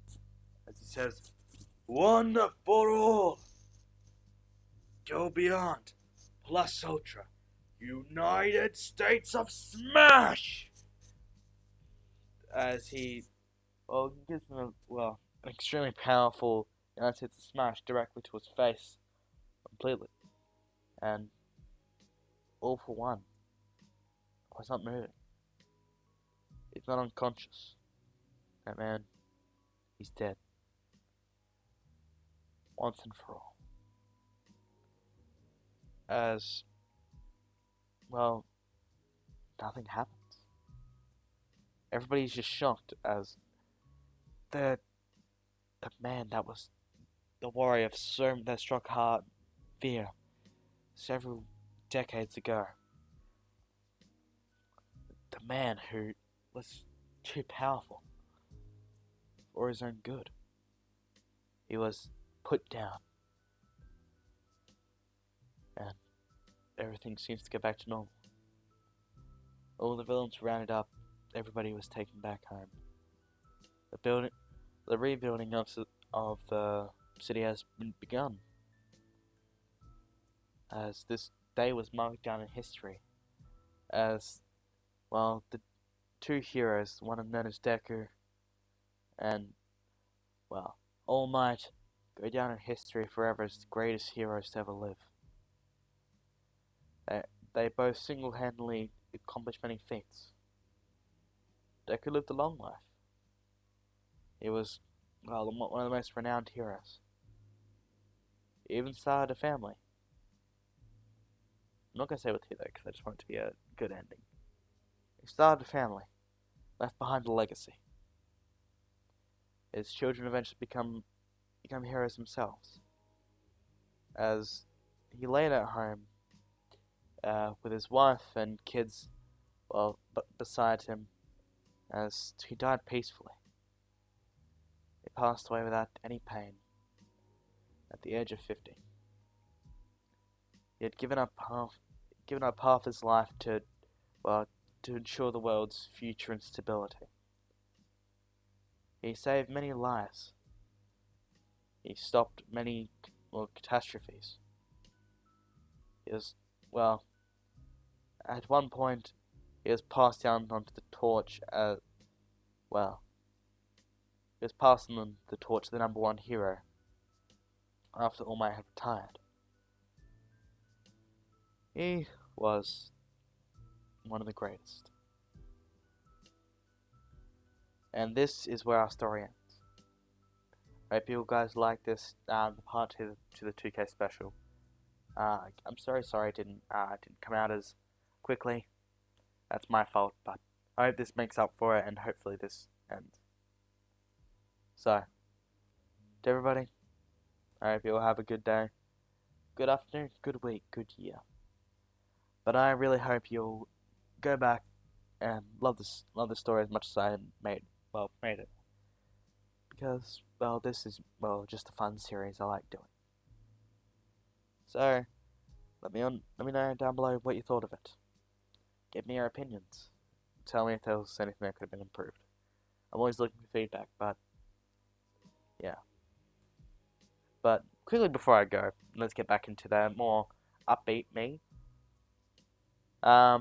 as he says, "One for all, go beyond, plus ultra, United States of Smash!" As he gives him an extremely powerful United States of Smash directly to his face, completely, and All for One was not moving. He's not unconscious. That man, he's dead. Once and for all. As, nothing happens. Everybody's just shocked as the man that was the warrior that struck hard fear several decades ago. The man who was too powerful for his own good. He was put down. And everything seems to go back to normal. All the villains were rounded up. Everybody was taken back home. The rebuilding of the city has begun. As this day was marked down in history. As, the two heroes, one known as Deku, and, All Might, go down in history forever as the greatest heroes to ever live. They both single-handedly accomplished many feats. Deku lived a long life. He was, one of the most renowned heroes. He even started a family. I'm not going to say with who though, because I just want it to be a good ending. He started a family, left behind a legacy. His children eventually become heroes themselves. As he laid at home, with his wife and kids, beside him, as he died peacefully. He passed away without any pain, at the age of 50. He had given up half his life to ensure the world's future and stability. He saved many lives. He stopped many catastrophes. He was, at one point, he was passed down onto the torch he was passing on the torch to the number one hero after All Might had retired. He was one of the greatest. And this is where our story ends. I hope you guys like this, the part to the 2K special. I'm sorry it didn't come out as quickly. That's my fault, but I hope this makes up for it, and hopefully this ends. So, to everybody, I hope you all have a good day, good afternoon, good week, good year. But I really hope you'll go back and love this story as much as I made it. Because, this is, just a fun series I like doing. So, let me know down below what you thought of it. Give me your opinions. Tell me if there was anything that could have been improved. I'm always looking for feedback, but yeah. But quickly before I go, let's get back into the more upbeat me. I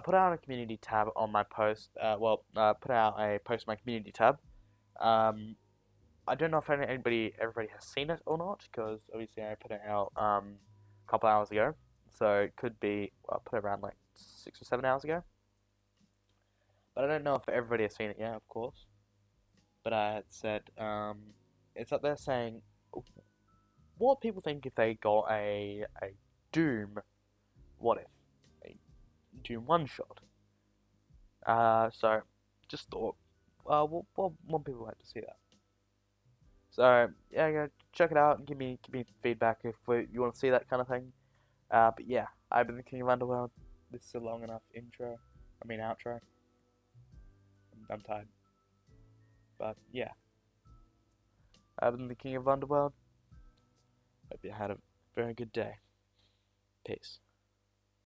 put out a community tab on my post. Put out a post on my community tab. I don't know if everybody has seen it or not, because obviously I put it out a couple hours ago. So it could be I put it around like 6 or 7 hours ago. But I don't know if everybody has seen it yet, of course. But I had said it's up there saying, what people think if they got a Doom, what if? A Doom one shot. So, just thought, what people like to see that. So, yeah, check it out and give me feedback if you want to see that kind of thing. But yeah, I've been the King of Underworld. This is a long enough outro. I'm tired. But yeah, I've been the King of Underworld. Hope you had a very good day. Peace.